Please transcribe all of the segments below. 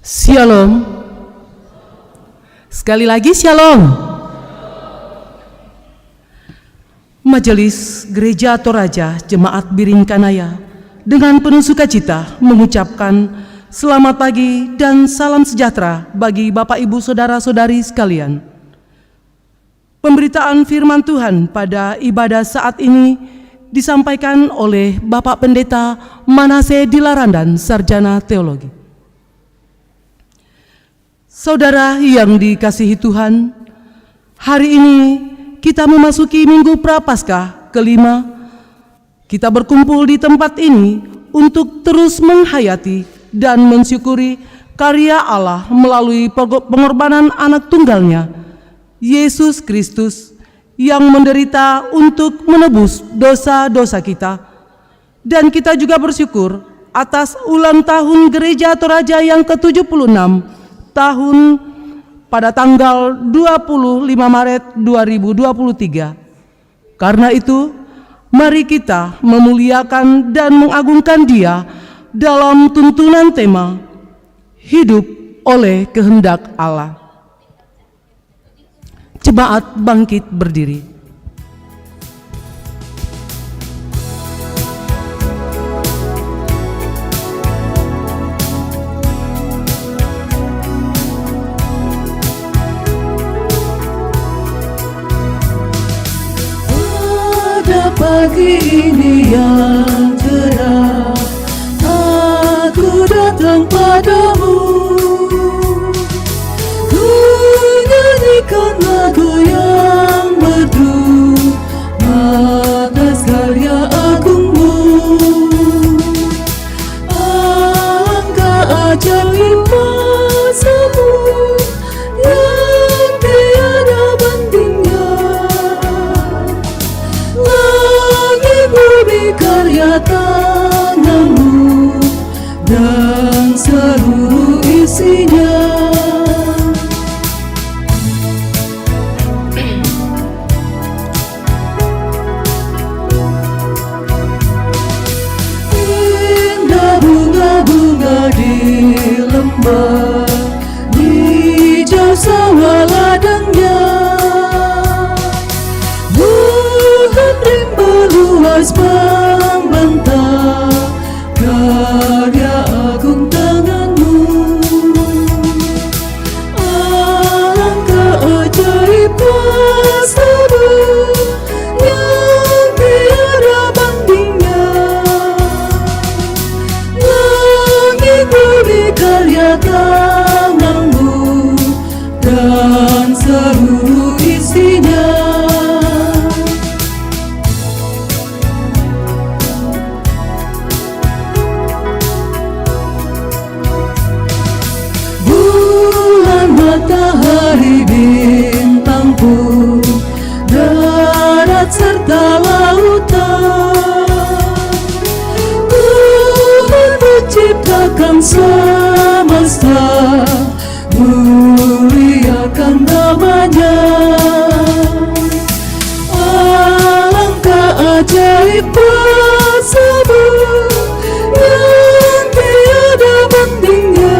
Shalom. Sekali lagi Shalom. Majelis Gereja Toraja Jemaat Biring Kanaya dengan penuh sukacita mengucapkan selamat pagi dan salam sejahtera bagi Bapak Ibu Saudara-saudari sekalian. Pemberitaan firman Tuhan pada ibadah saat ini disampaikan oleh Bapak Pendeta Manase Dilarandan, Sarjana Teologi. Saudara yang dikasihi Tuhan, hari ini kita memasuki Minggu Prapaskah kelima. Kita berkumpul di tempat ini untuk terus menghayati dan mensyukuri karya Allah melalui pengorbanan anak tunggalnya, Yesus Kristus, yang menderita untuk menebus dosa-dosa kita. Dan kita juga bersyukur atas ulang tahun Gereja Toraja yang ke-76 tahun pada tanggal 25 Maret 2023. Karena itu, mari kita memuliakan dan mengagungkan Dia dalam tuntunan tema Hidup oleh Kehendak Allah. Jemaat bangkit berdiri. Pagi ini yang cerah, aku datang padamu. Ku nyanyikan lagu yang merdu atas karya agungmu. Angka ajaib kuasa-Mu yang tiada bandingnya. Bumi karya tangan-Mu dan seluruh isinya. Indah bunga-bunga di lembah, hijau sawah ladangnya. Luas membentang karya agung tangan-Mu. Angka ajaib kuasa-Mu yang tiada bandingnya. Langit bumi karya tangan-Mu dan seluruh isinya. Matahari, bintang pun, darat serta lautan, Tuhan menciptakan semesta, muliakan namanya. Alangkah ajaib kuasa-Mu yang tiada bandingnya.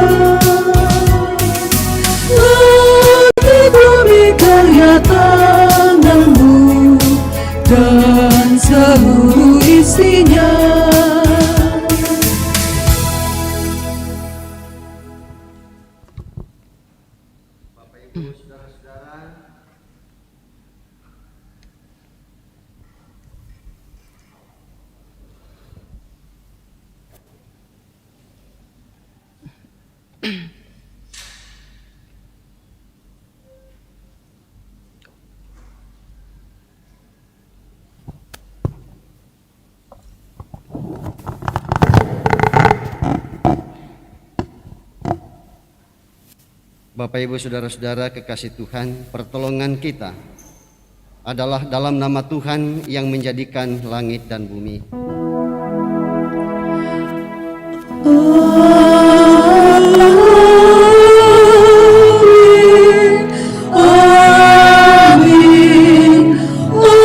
Karya tangan-Mu dan seluruh isinya. Bapak Ibu, saudara-saudara, Bapak Ibu saudara-saudara kekasih Tuhan, pertolongan kita adalah dalam nama Tuhan yang menjadikan langit dan bumi. Amin, amin.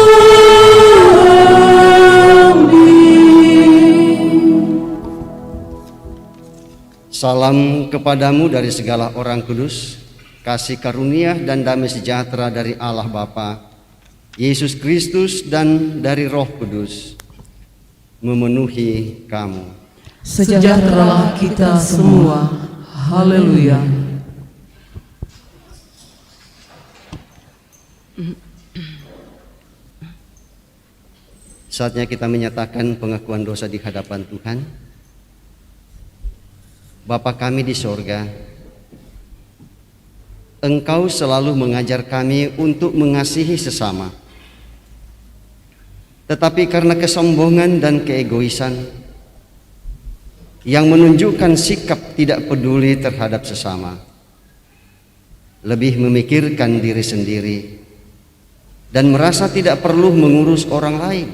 Salam kepadamu dari segala orang kudus, kasih karunia dan damai sejahtera dari Allah Bapa, Yesus Kristus dan dari Roh Kudus memenuhi kamu. Sejahteralah kita semua. Haleluya. Saatnya kita menyatakan pengakuan dosa di hadapan Tuhan. Bapa kami di sorga, Engkau selalu mengajar kami untuk mengasihi sesama. Tetapi karena kesombongan dan keegoisan yang menunjukkan sikap tidak peduli terhadap sesama, lebih memikirkan diri sendiri, dan merasa tidak perlu mengurus orang lain,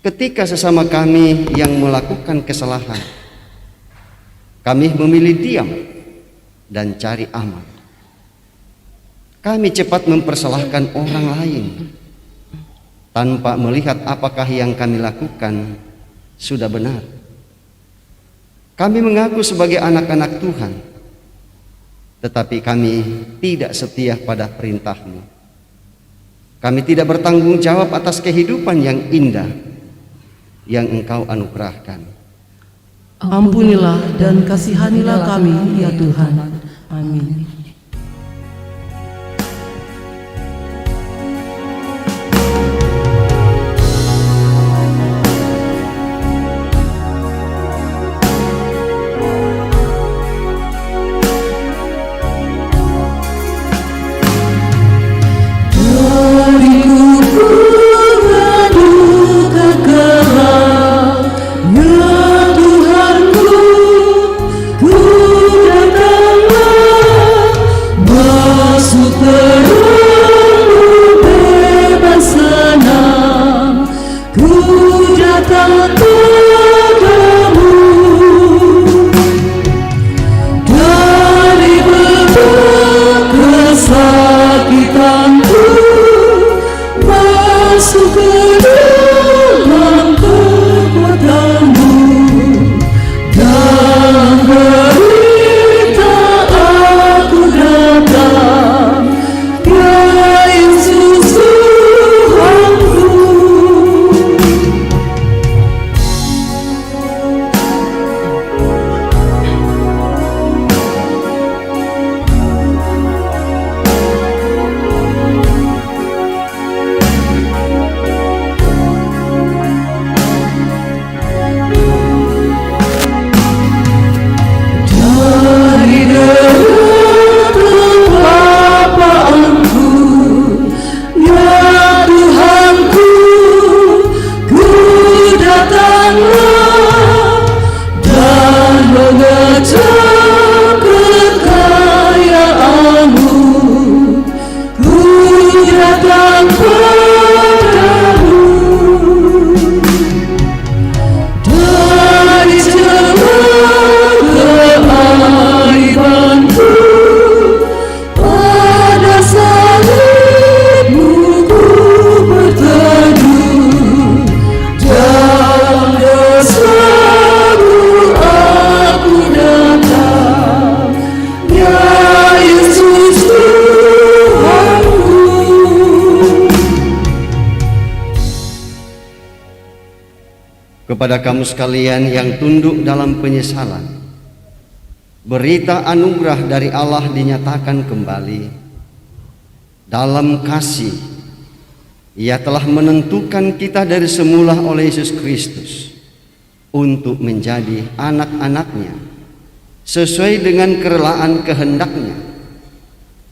ketika sesama kami yang melakukan kesalahan, kami memilih diam dan cari aman. Kami cepat mempersalahkan orang lain tanpa melihat apakah yang kami lakukan sudah benar. Kami mengaku sebagai anak-anak Tuhan, tetapi kami tidak setia pada perintah-Mu. Kami tidak bertanggung jawab atas kehidupan yang indah yang Engkau anugerahkan. Ampunilah dan kasihanilah kami, ya Tuhan. Amin. Kepada kamu sekalian yang tunduk dalam penyesalan, berita anugerah dari Allah dinyatakan kembali. Dalam kasih, Ia telah menentukan kita dari semula oleh Yesus Kristus untuk menjadi anak-anak-Nya sesuai dengan kerelaan kehendak-Nya,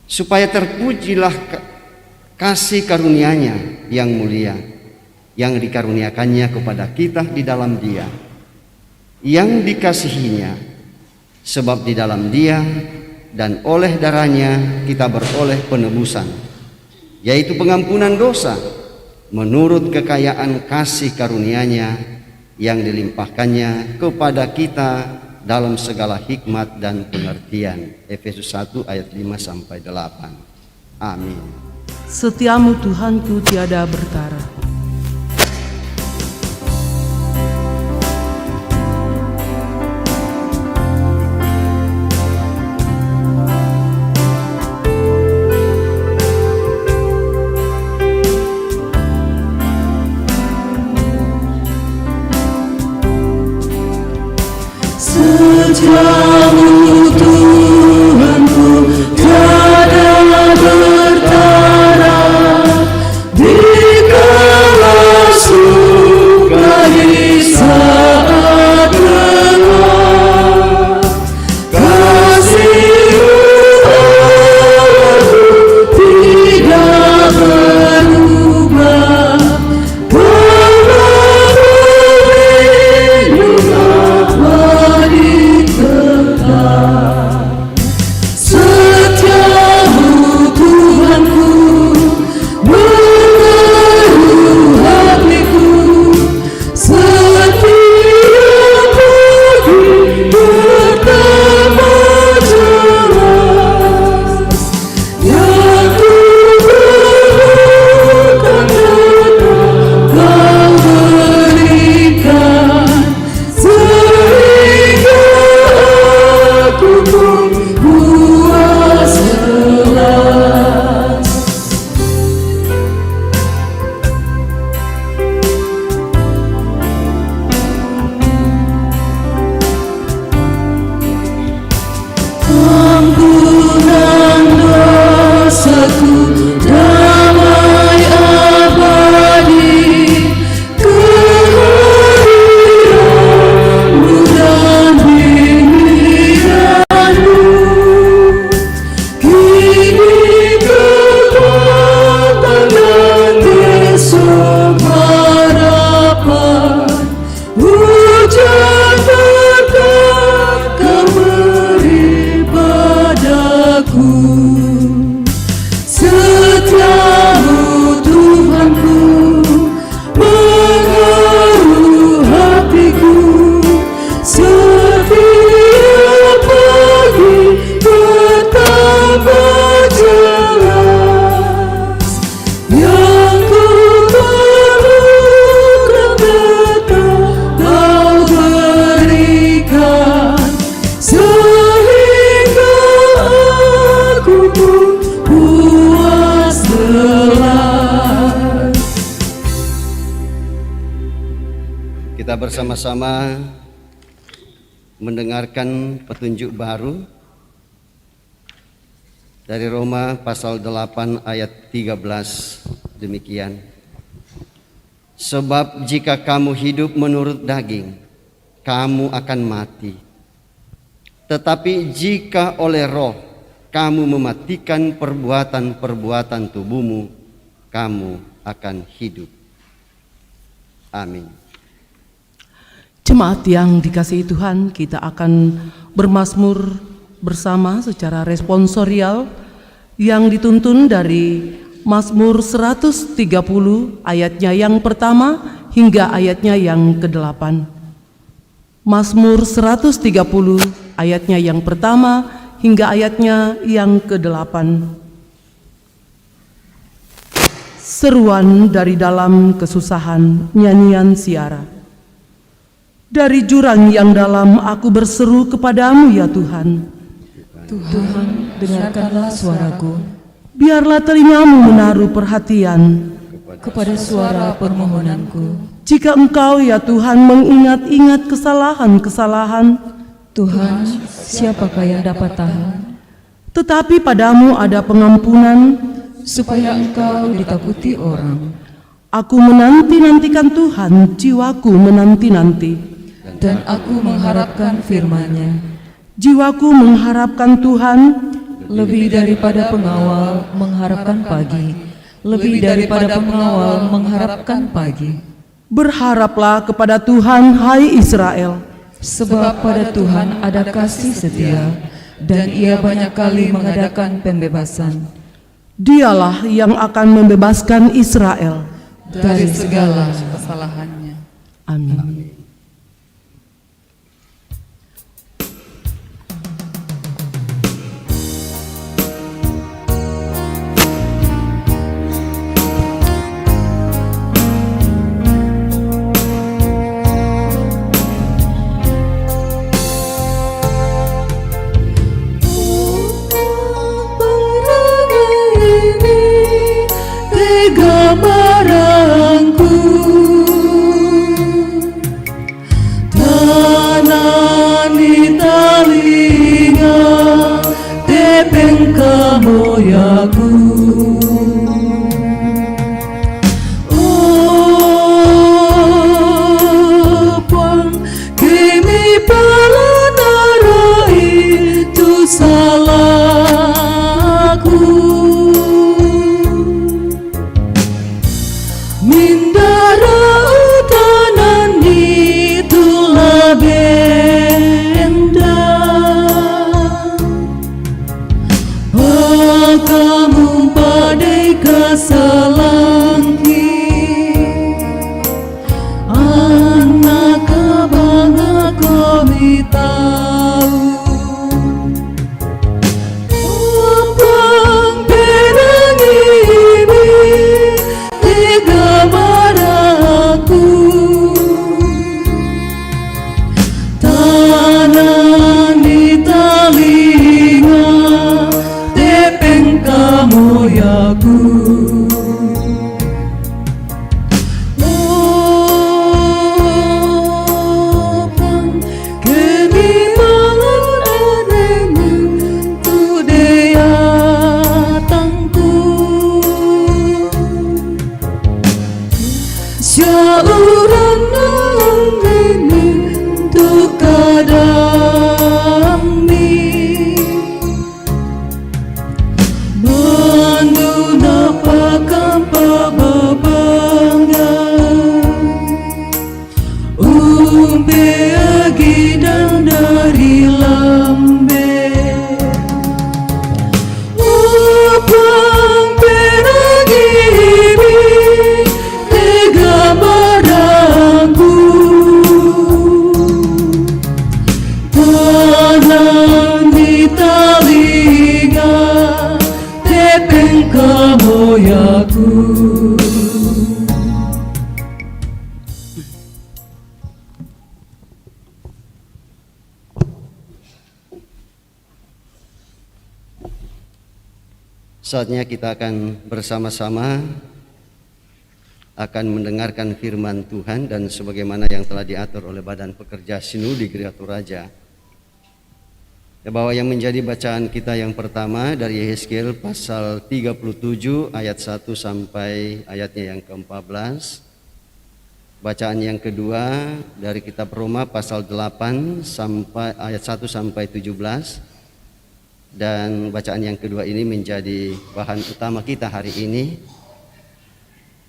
supaya terpujilah kasih karunia-Nya yang mulia yang dikaruniakannya kepada kita di dalam Dia yang dikasihinya, sebab di dalam Dia dan oleh darah-Nya kita beroleh penebusan, yaitu pengampunan dosa menurut kekayaan kasih karunia-Nya yang dilimpahkannya kepada kita dalam segala hikmat dan pengertian. Efesus 1 ayat 5-8. Amin. Setiamu Tuhanku tiada bertara. Setiamu Tuhanku tiada bertara, dikala suka di saat lelah. Kasih-Mu tidak berubah, setiamu Tuhanku mengeruh hatiku, setiap pagi bertambah jelas. Yang ku perlukan Kau berikan, sehingga aku pun puas jelas. Ampunan dosaku, damai abadi, kehadiran-Mu dan bimbingan-Mu. Kini kekuatan dan besok harapan, hujan berkat Kau beri padaku. Setiamu Tuhanku mengeruh hatiku, setiap pagi bertambah jelas. Yang ku perlukan tetap Kau berikan, sehingga aku pun puas jelas. Kita bersama-sama mendengarkan petunjuk baru dari Roma pasal 8 ayat 13 demikian. Sebab jika kamu hidup menurut daging, kamu akan mati. Tetapi jika oleh Roh kamu mematikan perbuatan-perbuatan tubuhmu, kamu akan hidup. Amin. Jemaat yang dikasihi Tuhan, kita akan bermazmur bersama secara responsorial yang dituntun dari Mazmur 130 ayatnya yang pertama hingga ayatnya yang ke-8. Mazmur 130 ayatnya yang pertama hingga ayatnya yang ke-8. Seruan dari dalam kesusahan, nyanyian siara. Dari jurang yang dalam aku berseru kepadamu ya Tuhan. Tuhan, dengarkanlah suaraku, Biarlah telingamu menaruh perhatian kepada suara permohonanku. jika Engkau ya Tuhan mengingat-ingat kesalahan-kesalahan. Tuhan, siapakah yang dapat tahan? Tetapi padamu ada pengampunan. Supaya Engkau ditakuti orang. Aku menanti-nantikan Tuhan, jiwaku menanti-nanti. Dan aku mengharapkan firman-Nya, Jiwaku mengharapkan Tuhan, lebih daripada pengawal mengharapkan pagi, lebih daripada pengawal mengharapkan pagi. berharaplah kepada Tuhan, hai Israel. Sebab pada Tuhan ada kasih setia, dan Ia banyak kali mengadakan pembebasan Dialah yang akan membebaskan Israel. dari segala kesalahannya. Amin. Tega marahku, talinga tepeng kamoyaku. Opang kimi palanara itu salahku. Mindara utanan itulah benda. Kamu badai kasalangki anak abang kami tahu. Abang benang ini tega padaku. Tanah di talinga tepeng kamoyaku. Opang kemi mangan ademu tu dea tangku. Syauran ini tu kadang ni mandu napakam pababanga umpe agidang dari lambe. Opang peragimi tega padaku. Tanah di talinga tepeng kamoyaku. Saatnya kita akan bersama-sama akan mendengarkan firman Tuhan, dan sebagaimana yang telah diatur oleh Badan Pekerja Sinodi Gereja Toraja, bahwa yang menjadi bacaan kita yang pertama dari Yehezkiel pasal 37 ayat 1 sampai ayatnya yang ke-14. Bacaan yang kedua dari kitab Roma pasal 8 sampai ayat 1 sampai 17. Dan bacaan yang kedua ini menjadi bahan utama kita hari ini.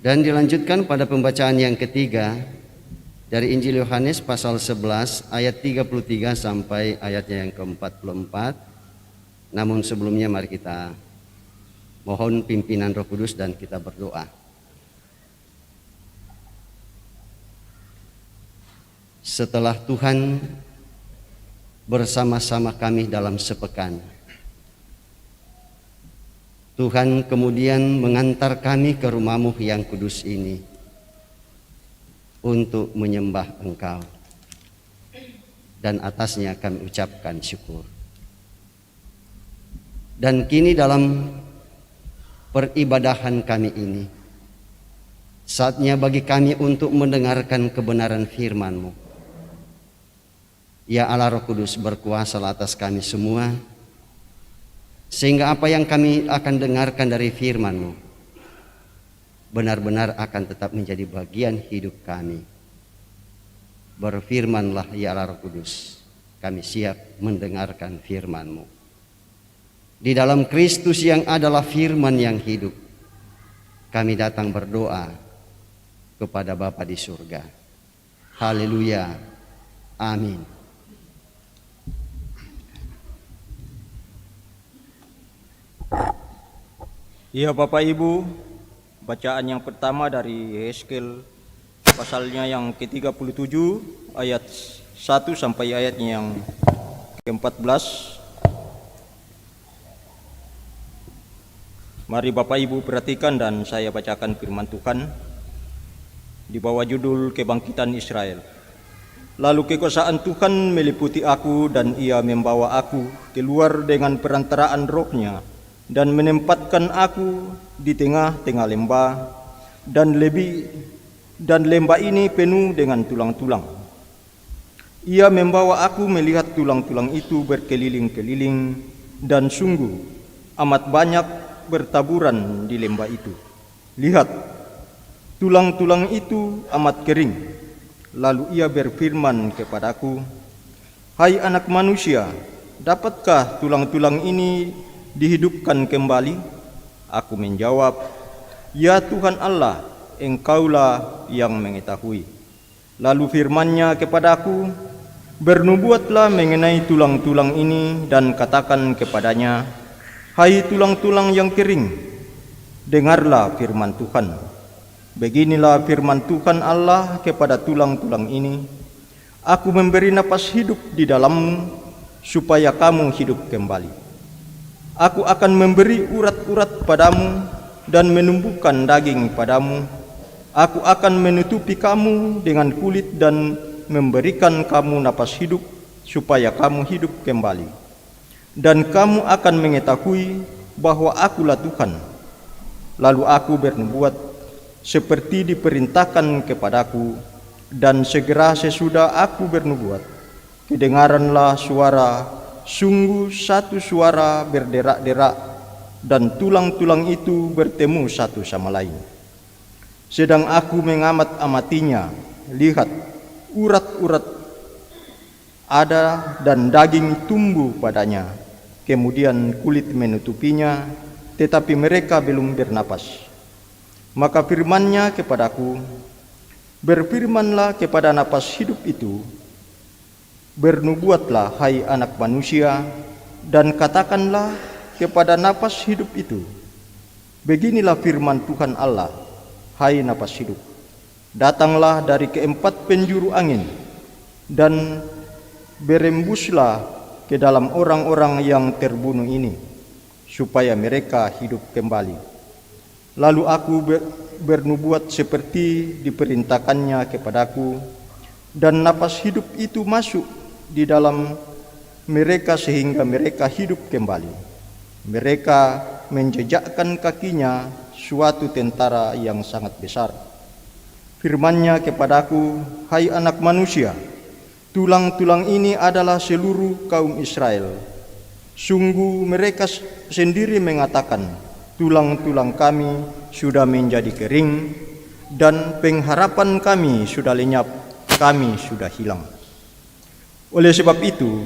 Dan dilanjutkan pada pembacaan yang ketiga dari Injil Yohanes pasal 11 ayat 33 sampai ayatnya yang ke-44. Namun sebelumnya mari kita mohon pimpinan Roh Kudus dan kita berdoa. Setelah Tuhan bersama-sama kami dalam sepekan, Tuhan kemudian mengantar kami ke rumah-Mu yang kudus ini untuk menyembah Engkau, dan atasnya kami ucapkan syukur. Dan kini dalam peribadahan kami ini, saatnya bagi kami untuk mendengarkan kebenaran firman-Mu. Ya Allah Roh Kudus, berkuasa atas kami semua, sehingga apa yang kami akan dengarkan dari firman-Mu benar-benar akan tetap menjadi bagian hidup kami. Berfirmanlah ya Allah Roh Kudus, kami siap mendengarkan firman-Mu. Di dalam Kristus yang adalah firman yang hidup, kami datang berdoa kepada Bapa di surga. Haleluya. Amin. Ya Bapak Ibu, bacaan yang pertama dari Yehezkiel pasalnya yang ke-37 ayat 1 sampai ayatnya yang ke-14. Mari Bapak Ibu perhatikan dan saya bacakan firman Tuhan di bawah judul Kebangkitan Israel. Lalu kekuasaan Tuhan meliputi aku dan ia membawa aku keluar dengan perantaraan rohnya dan menempatkan aku di tengah-tengah lembah, dan lembah ini penuh dengan tulang-tulang. Ia membawa aku melihat tulang-tulang itu berkeliling-keliling, dan sungguh amat banyak bertaburan di lembah itu. Lihat, tulang-tulang itu amat kering. Lalu ia berfirman kepadaku, "Hai anak manusia, dapatkah tulang-tulang ini dihidupkan kembali?" Aku menjawab, "Ya Tuhan Allah, Engkaulah yang mengetahui." Lalu firman-Nya kepadaku, "Bernubuatlah mengenai tulang-tulang ini dan katakan kepadanya, hai tulang-tulang yang kering, dengarlah firman Tuhan. Beginilah firman Tuhan Allah kepada tulang-tulang ini, Aku memberi napas hidup di dalammu, supaya kamu hidup kembali. Aku akan memberi urat-urat padamu dan menumbuhkan daging padamu. Aku akan menutupi kamu dengan kulit dan memberikan kamu napas hidup, supaya kamu hidup kembali. Dan kamu akan mengetahui bahwa Akulah Tuhan." Lalu aku bernubuat seperti diperintahkan kepadaku, dan segera sesudah aku bernubuat, kedengaranlah suara, sungguh satu suara berderak-derak, dan tulang-tulang itu bertemu satu sama lain. Sedang aku mengamat-amatinya, lihat, urat-urat ada dan daging tumbuh padanya. Kemudian kulit menutupinya, tetapi mereka belum bernapas. Maka firman-Nya kepadaku, "Berfirmanlah kepada napas hidup itu, bernubuatlah hai anak manusia, dan katakanlah kepada napas hidup itu, beginilah firman Tuhan Allah, hai napas hidup, datanglah dari keempat penjuru angin, dan berembuslah ke dalam orang-orang yang terbunuh ini, supaya mereka hidup kembali." Lalu aku bernubuat seperti diperintahkannya kepadaku, dan napas hidup itu masuk di dalam mereka sehingga mereka hidup kembali. Mereka menjejakkan kakinya suatu tentara yang sangat besar. Firman-Nya kepadaku, "Hai anak manusia, tulang-tulang ini adalah seluruh kaum Israel. Sungguh mereka sendiri mengatakan, tulang-tulang kami sudah menjadi kering, dan pengharapan kami sudah lenyap, kami sudah hilang. Oleh sebab itu,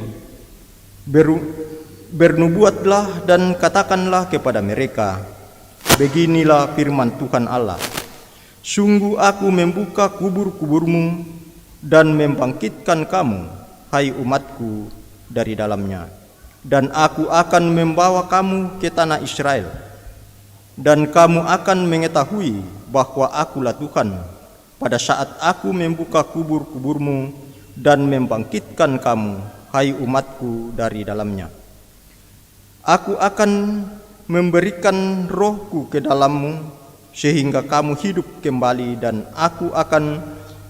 bernubuatlah dan katakanlah kepada mereka, beginilah firman Tuhan Allah, sungguh aku membuka kubur-kuburmu dan membangkitkan kamu, hai umatku, dari dalamnya. Dan aku akan membawa kamu ke tanah Israel. Dan kamu akan mengetahui bahwa Akulah Tuhan pada saat aku membuka kubur-kuburmu dan membangkitkan kamu, hai umatku, dari dalamnya. Aku akan memberikan rohku ke dalammu sehingga kamu hidup kembali, dan aku akan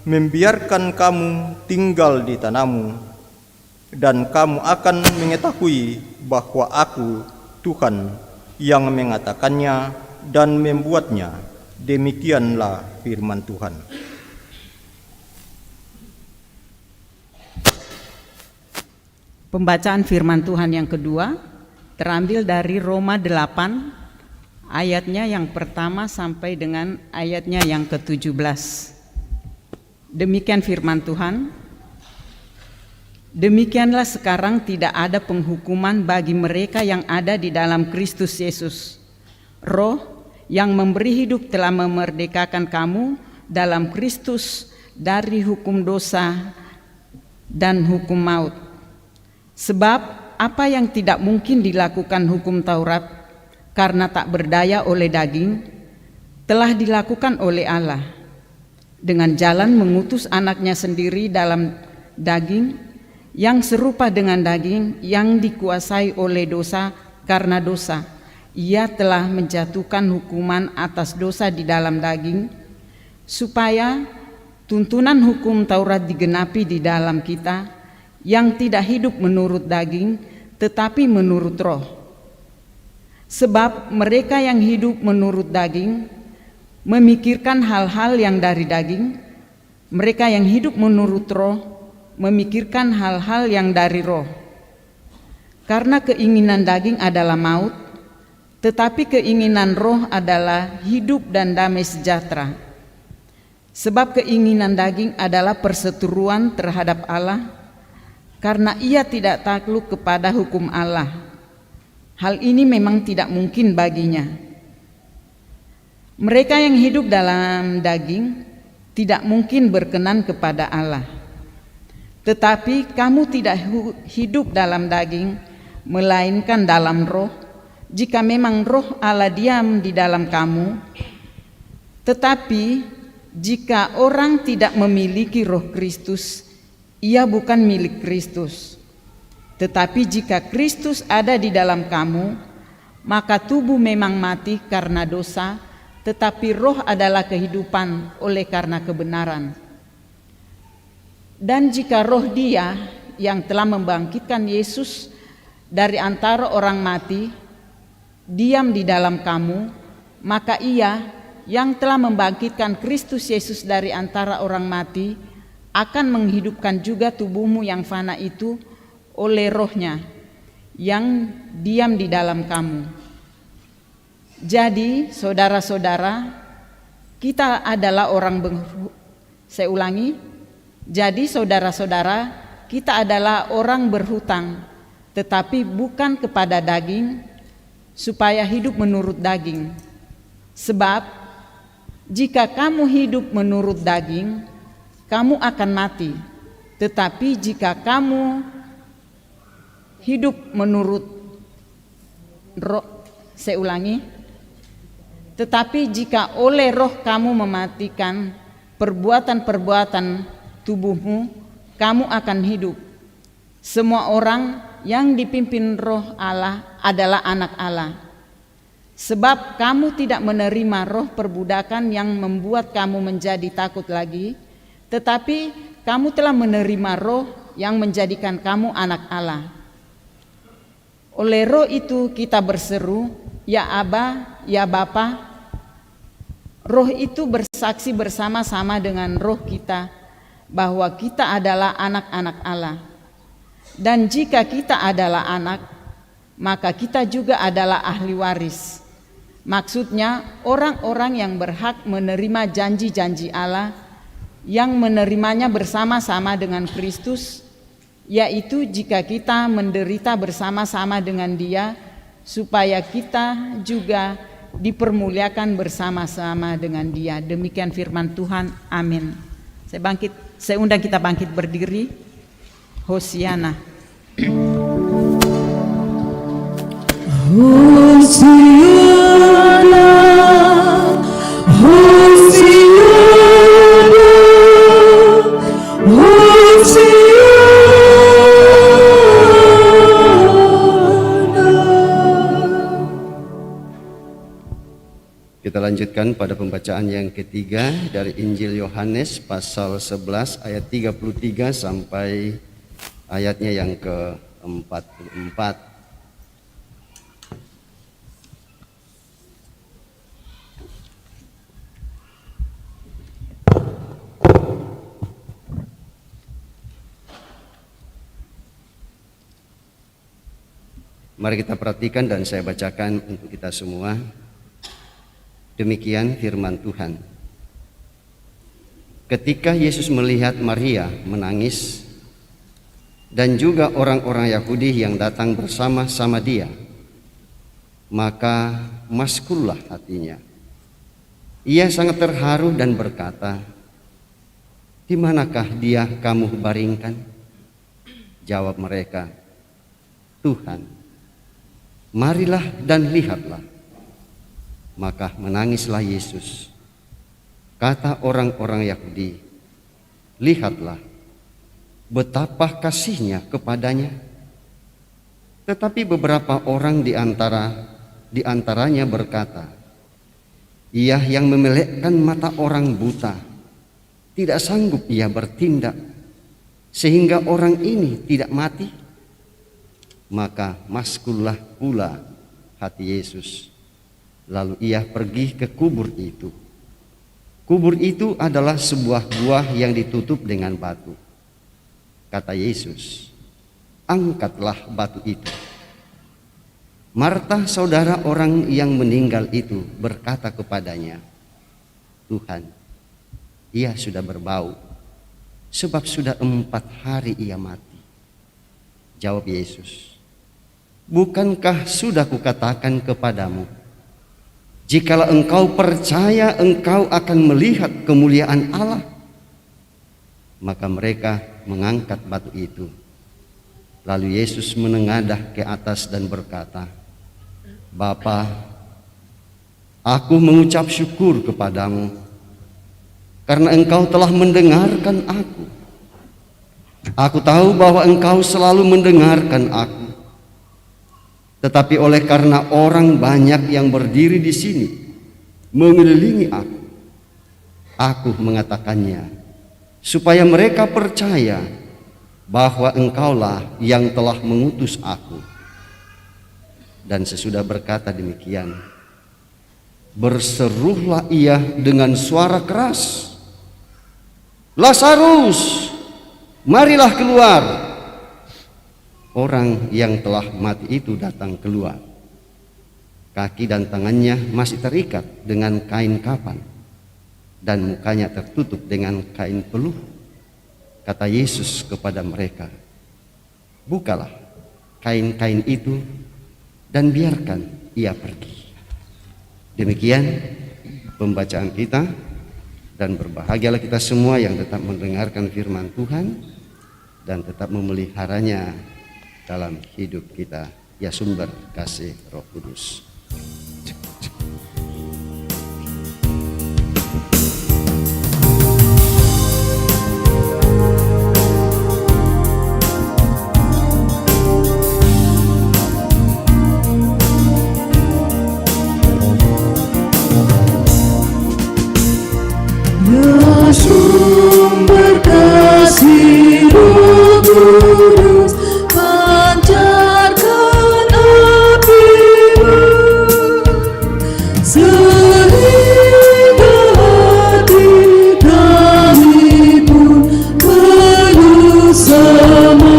membiarkan kamu tinggal di tanahmu, dan kamu akan mengetahui bahwa Aku Tuhan yang mengatakannya dan membuatnya. Demikianlah firman Tuhan. Pembacaan firman Tuhan yang kedua terambil dari Roma 8 ayatnya yang pertama sampai dengan ayatnya yang ke-17. Demikian firman Tuhan. Demikianlah sekarang tidak ada penghukuman bagi mereka yang ada di dalam Kristus Yesus. Roh yang memberi hidup telah memerdekakan kamu dalam Kristus dari hukum dosa dan hukum maut. Sebab apa yang tidak mungkin dilakukan hukum Taurat karena tak berdaya oleh daging, telah dilakukan oleh Allah dengan jalan mengutus anaknya sendiri dalam daging, yang serupa dengan daging yang dikuasai oleh dosa. Karena dosa, ia telah menjatuhkan hukuman atas dosa di dalam daging, supaya tuntunan hukum Taurat digenapi di dalam kita, yang tidak hidup menurut daging, tetapi menurut roh. Sebab mereka yang hidup menurut daging memikirkan hal-hal yang dari daging, mereka yang hidup menurut roh memikirkan hal-hal yang dari roh. Karena keinginan daging adalah maut, tetapi keinginan roh adalah hidup dan damai sejahtera. Sebab keinginan daging adalah perseteruan terhadap Allah, karena ia tidak takluk kepada hukum Allah. Hal ini memang tidak mungkin baginya. Mereka yang hidup dalam daging tidak mungkin berkenan kepada Allah. Tetapi kamu tidak hidup dalam daging, melainkan dalam roh, jika memang roh Allah diam di dalam kamu. Tetapi jika orang tidak memiliki roh Kristus, ia bukan milik Kristus. Tetapi jika Kristus ada di dalam kamu, maka tubuh memang mati karena dosa, tetapi roh adalah kehidupan oleh karena kebenaran. Dan jika roh Dia yang telah membangkitkan Yesus dari antara orang mati diam di dalam kamu, maka Ia yang telah membangkitkan Kristus Yesus dari antara orang mati akan menghidupkan juga tubuhmu yang fana itu oleh Roh-Nya yang diam di dalam kamu. Jadi saudara-saudara, kita adalah orang saya ulangi. Jadi saudara-saudara, kita adalah orang berhutang, tetapi bukan kepada daging, supaya hidup menurut daging. Sebab jika kamu hidup menurut daging, kamu akan mati. Tetapi jika kamu hidup menurut roh, saya ulangi, tetapi jika oleh roh kamu mematikan perbuatan-perbuatan tubuhmu, kamu akan hidup. Semua orang yang dipimpin roh Allah adalah anak Allah. Sebab kamu tidak menerima roh perbudakan yang membuat kamu menjadi takut lagi, tetapi kamu telah menerima roh yang menjadikan kamu anak Allah. Oleh roh itu kita berseru, ya Aba, ya Bapa. Roh itu bersaksi bersama-sama dengan roh kita bahwa kita adalah anak-anak Allah. Dan jika kita adalah anak, maka kita juga adalah ahli waris. Maksudnya orang-orang yang berhak menerima janji-janji Allah, yang menerimanya bersama-sama dengan Kristus, yaitu jika kita menderita bersama-sama dengan Dia, supaya kita juga dipermuliakan bersama-sama dengan Dia. Demikian firman Tuhan. Amin. Saya undang kita bangkit berdiri. Hosiana. Hosiana, Hosiana, Hosiana. Kita lanjutkan pada pembacaan yang ketiga dari Injil Yohanes pasal 11 ayat 33 sampai ayatnya yang ke-44. Mari kita perhatikan dan saya bacakan untuk kita semua. Demikian firman Tuhan. Ketika Yesus melihat Maria menangis dan juga orang-orang Yahudi yang datang bersama-sama Dia, maka maskullah hatinya. Ia sangat terharu dan berkata, "Di manakah Dia kamu baringkan?" Jawab mereka, "Tuhan, marilah dan lihatlah." Maka menangislah Yesus. Kata orang-orang Yahudi, "Lihatlah betapa kasihnya kepadanya." Tetapi beberapa orang di antaranya berkata, "Ia yang memelekkan mata orang buta, tidak sanggup ia bertindak sehingga orang ini tidak mati?" Maka maskullah pula hati Yesus. Lalu ia pergi ke kubur itu. Kubur itu adalah sebuah gua yang ditutup dengan batu. Kata Yesus, angkatlah batu itu. Marta, saudara orang yang meninggal itu, berkata kepadanya, Tuhan, ia sudah berbau, sebab sudah 4 hari ia mati. Jawab Yesus, bukankah sudah kukatakan kepadamu, jikalau engkau percaya, engkau akan melihat kemuliaan Allah? Maka mereka mengangkat batu itu. Lalu Yesus menengadah ke atas dan berkata, Bapa, aku mengucap syukur kepadamu karena engkau telah mendengarkan aku. Aku tahu bahwa engkau selalu mendengarkan aku. Tetapi oleh karena orang banyak yang berdiri di sini mengelilingi aku mengatakannya, supaya mereka percaya bahwa engkaulah yang telah mengutus aku. Dan sesudah berkata demikian, berserulah ia dengan suara keras, Lazarus, marilah keluar. Orang yang telah mati itu datang keluar. Kaki dan tangannya masih terikat dengan kain kapan, dan mukanya tertutup dengan kain peluh. Kata Yesus kepada mereka, bukalah kain-kain itu dan biarkan ia pergi. Demikian pembacaan kita, dan berbahagialah kita semua yang tetap mendengarkan firman Tuhan dan tetap memeliharanya dalam hidup kita. Ya sumber kasih Roh Kudus. Sumber kasih Roh Kudus, pancarkan api-Mu sehingga hati kami pun penuh semangat-Mu.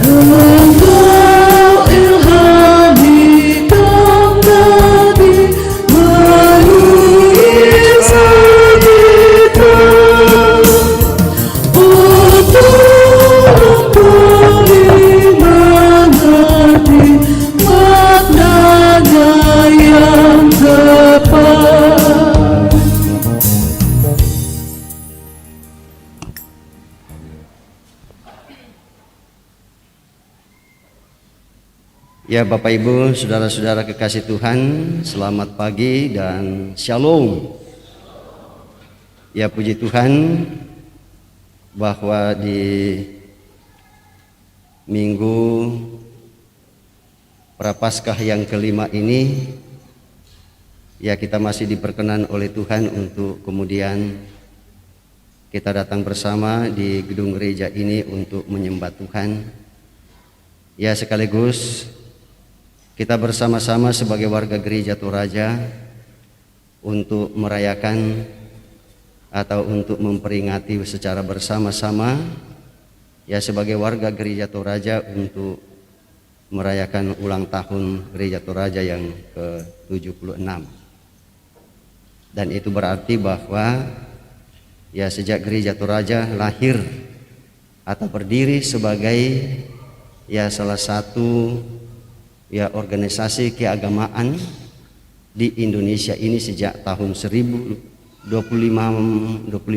Engkau ilhami kami melalui insan kita untuk kami mengerti maknanya yang tepat. Ya Bapak Ibu, saudara-saudara kekasih Tuhan, selamat pagi dan shalom. Ya puji Tuhan bahwa di Minggu Prapaskah yang kelima ini, ya kita masih diperkenan oleh Tuhan untuk kemudian kita datang bersama di gedung gereja ini untuk menyembah Tuhan. Ya sekaligus kita bersama-sama sebagai warga gereja Toraja untuk merayakan atau untuk memperingati secara bersama-sama, ya sebagai warga gereja Toraja untuk merayakan ulang tahun gereja Toraja yang ke-76. Dan itu berarti bahwa ya sejak gereja Toraja lahir atau berdiri sebagai ya salah satu ya organisasi keagamaan di Indonesia ini sejak tahun 25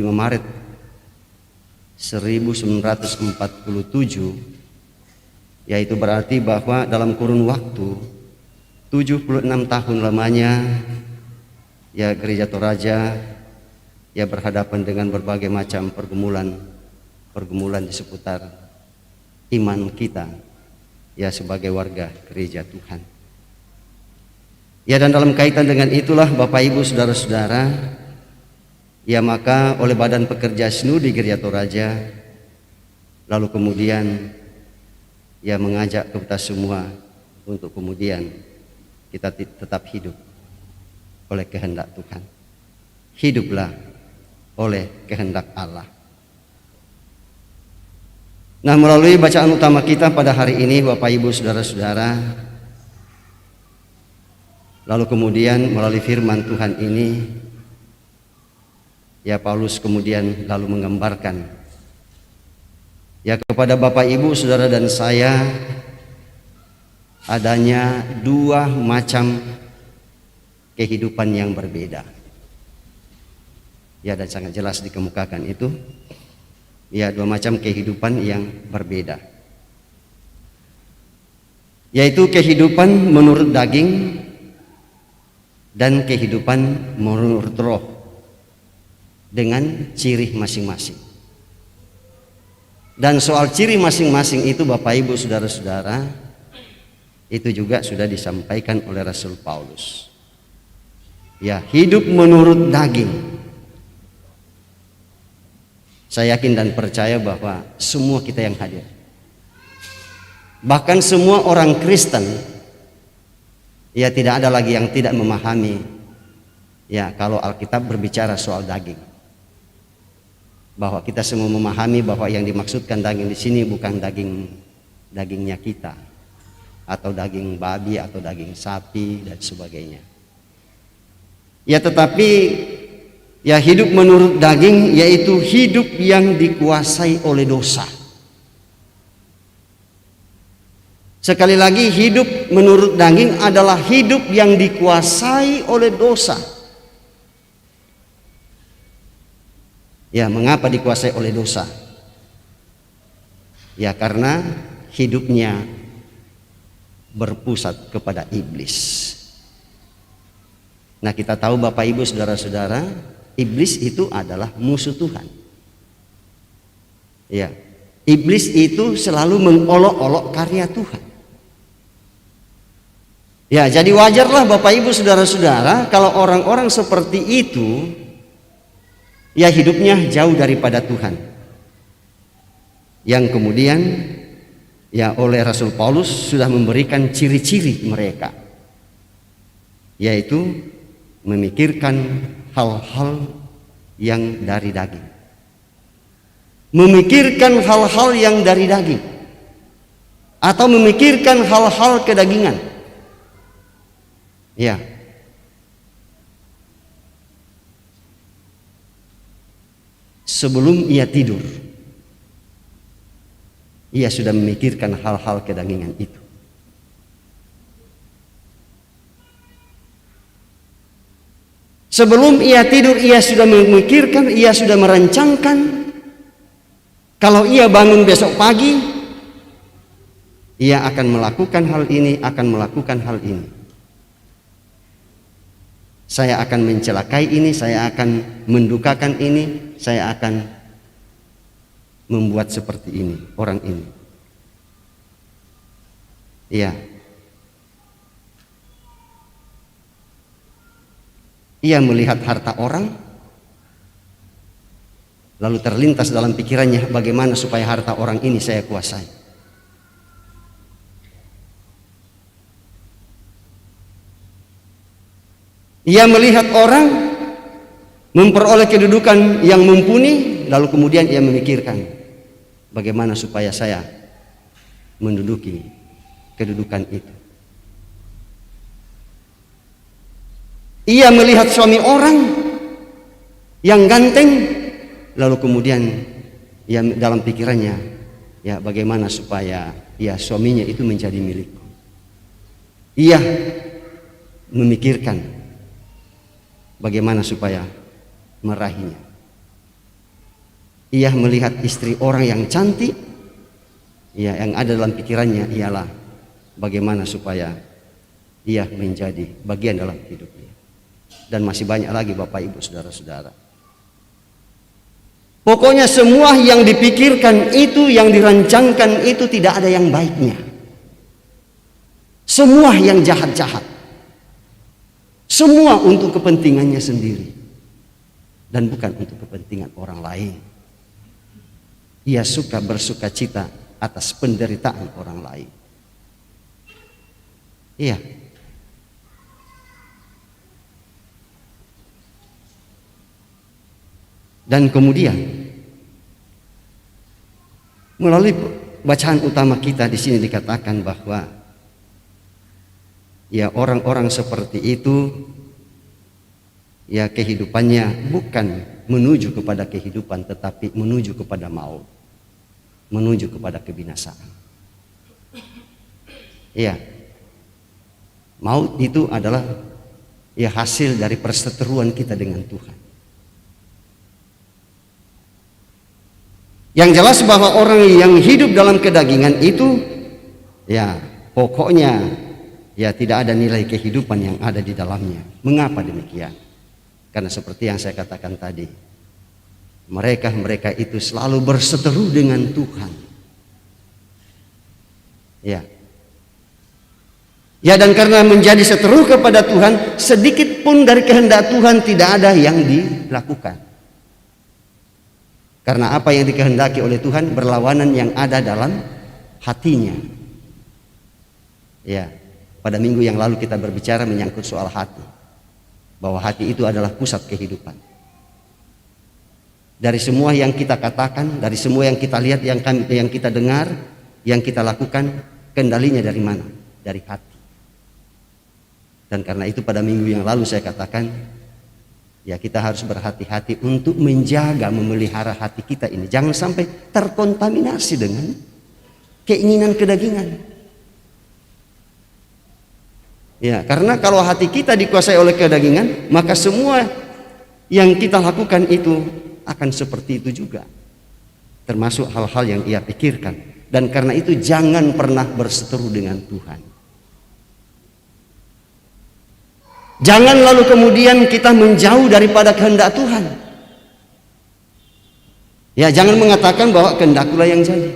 Maret 1947, yaitu berarti bahwa dalam kurun waktu 76 tahun lamanya ya gereja Toraja ya berhadapan dengan berbagai macam pergumulan di seputar iman kita ya sebagai warga gereja Tuhan. Ya dan dalam kaitan dengan itulah Bapak Ibu saudara-saudara, ya maka oleh Badan Pekerja Sinode Gereja Toraja lalu kemudian ya mengajak kita semua untuk kemudian kita tetap hidup oleh kehendak Tuhan. Hiduplah oleh kehendak Allah. Nah, melalui bacaan utama kita pada hari ini, Bapak Ibu Saudara-saudara, lalu kemudian melalui firman Tuhan ini, ya Paulus kemudian lalu menggambarkan ya kepada Bapak Ibu Saudara dan saya adanya dua macam kehidupan yang berbeda. Ya, dan sangat jelas dikemukakan itu. Ya, dua macam kehidupan yang berbeda, yaitu kehidupan menurut daging dan kehidupan menurut roh, dengan ciri masing-masing. Dan soal ciri masing-masing itu, Bapak Ibu Saudara-saudara, itu juga sudah disampaikan oleh Rasul Paulus. Ya, hidup menurut daging. Saya yakin dan percaya bahwa semua kita yang hadir, bahkan semua orang Kristen, ya tidak ada lagi yang tidak memahami ya kalau Alkitab berbicara soal daging. Bahwa kita semua memahami bahwa yang dimaksudkan daging di sini bukan dagingnya kita, atau daging babi atau daging sapi dan sebagainya. Ya, tetapi ya hidup menurut daging yaitu hidup yang dikuasai oleh dosa. Sekali lagi, hidup menurut daging adalah hidup yang dikuasai oleh dosa. Ya, mengapa dikuasai oleh dosa? Ya, karena hidupnya berpusat kepada iblis. Nah, kita tahu Bapak Ibu Saudara-saudara, iblis itu adalah musuh Tuhan. Ya, iblis itu selalu mengolok-olok karya Tuhan. Ya, jadi wajarlah Bapak Ibu Saudara-saudara kalau orang-orang seperti itu ya hidupnya jauh daripada Tuhan. Yang kemudian ya oleh Rasul Paulus sudah memberikan ciri-ciri mereka, yaitu memikirkan hal-hal yang dari daging. Memikirkan hal-hal yang dari daging, atau memikirkan hal-hal kedagingan. Ya. Sebelum ia tidur, ia sudah memikirkan hal-hal kedagingan itu. Sebelum ia tidur, ia sudah memikirkan, ia sudah merancangkan kalau ia bangun besok pagi, ia akan melakukan hal ini, akan melakukan hal ini. Saya akan mencelakai ini, saya akan mendukakan ini, saya akan membuat seperti ini, orang ini. Iya. Ia melihat harta orang, lalu terlintas dalam pikirannya bagaimana supaya harta orang ini saya kuasai. Ia melihat orang memperoleh kedudukan yang mumpuni, lalu kemudian ia memikirkan bagaimana supaya saya menduduki kedudukan itu. Ia melihat suami orang yang ganteng, lalu kemudian ya dalam pikirannya ya bagaimana supaya ya suaminya itu menjadi milikku. Ia memikirkan bagaimana supaya meraihnya. Ia melihat istri orang yang cantik, ya yang ada dalam pikirannya ialah bagaimana supaya ia menjadi bagian dalam hidupnya. Dan masih banyak lagi Bapak Ibu Saudara-saudara. Pokoknya semua yang dipikirkan itu, yang dirancangkan itu tidak ada yang baiknya. Semua yang jahat-jahat. Semua untuk kepentingannya sendiri. Dan bukan untuk kepentingan orang lain. Ia suka bersuka cita atas penderitaan orang lain. Iya. Dan kemudian melalui bacaan utama kita di sini dikatakan bahwa ya orang-orang seperti itu ya kehidupannya bukan menuju kepada kehidupan tetapi menuju kepada maut, menuju kepada kebinasaan. Ya, maut itu adalah ya hasil dari perseteruan kita dengan Tuhan. Yang jelas bahwa orang yang hidup dalam kedagingan itu ya pokoknya ya tidak ada nilai kehidupan yang ada di dalamnya. Mengapa demikian? Karena seperti yang saya katakan tadi, mereka itu selalu berseteru dengan Tuhan. Ya. Ya, dan karena menjadi seteru kepada Tuhan, sedikit pun dari kehendak Tuhan tidak ada yang dilakukan. Karena apa yang dikehendaki oleh Tuhan berlawanan yang ada dalam hatinya. Ya, pada minggu yang lalu kita berbicara menyangkut soal hati. Bahwa hati itu adalah pusat kehidupan. Dari semua yang kita katakan, dari semua yang kita lihat, yang kita dengar, yang kita lakukan, kendalinya dari mana? Dari hati. Dan karena itu pada minggu yang lalu saya katakan, ya kita harus berhati-hati untuk menjaga, memelihara hati kita ini. Jangan sampai terkontaminasi dengan keinginan kedagingan. Ya, karena kalau hati kita dikuasai oleh kedagingan, maka semua yang kita lakukan itu akan seperti itu juga. Termasuk hal-hal yang ia pikirkan. Dan karena itu jangan pernah berseteru dengan Tuhan. Jangan lalu kemudian kita menjauh daripada kehendak Tuhan. Ya, jangan mengatakan bahwa kehendakkulah yang jadi.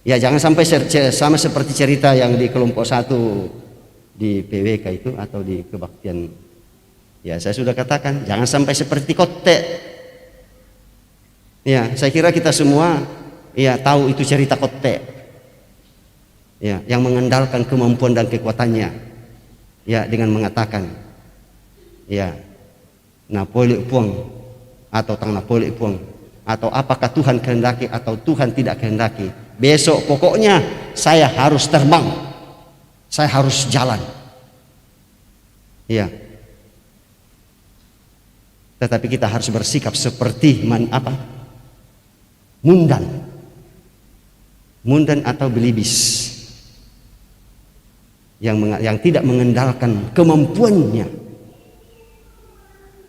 Ya, jangan sampai sama seperti cerita yang di kelompok 1 di PWK itu atau di kebaktian. Ya, saya sudah katakan jangan sampai seperti kotek. Ya, saya kira kita semua ya tahu itu cerita kotek. Ya, yang mengandalkan kemampuan dan kekuatannya. Ya, dengan mengatakan ya napoli puang atau tang napoli puang atau apakah Tuhan kehendaki atau Tuhan tidak kehendaki, besok pokoknya saya harus terbang, saya harus jalan. Ya, tetapi kita harus bersikap seperti mundan atau belibis yang tidak mengandalkan kemampuannya,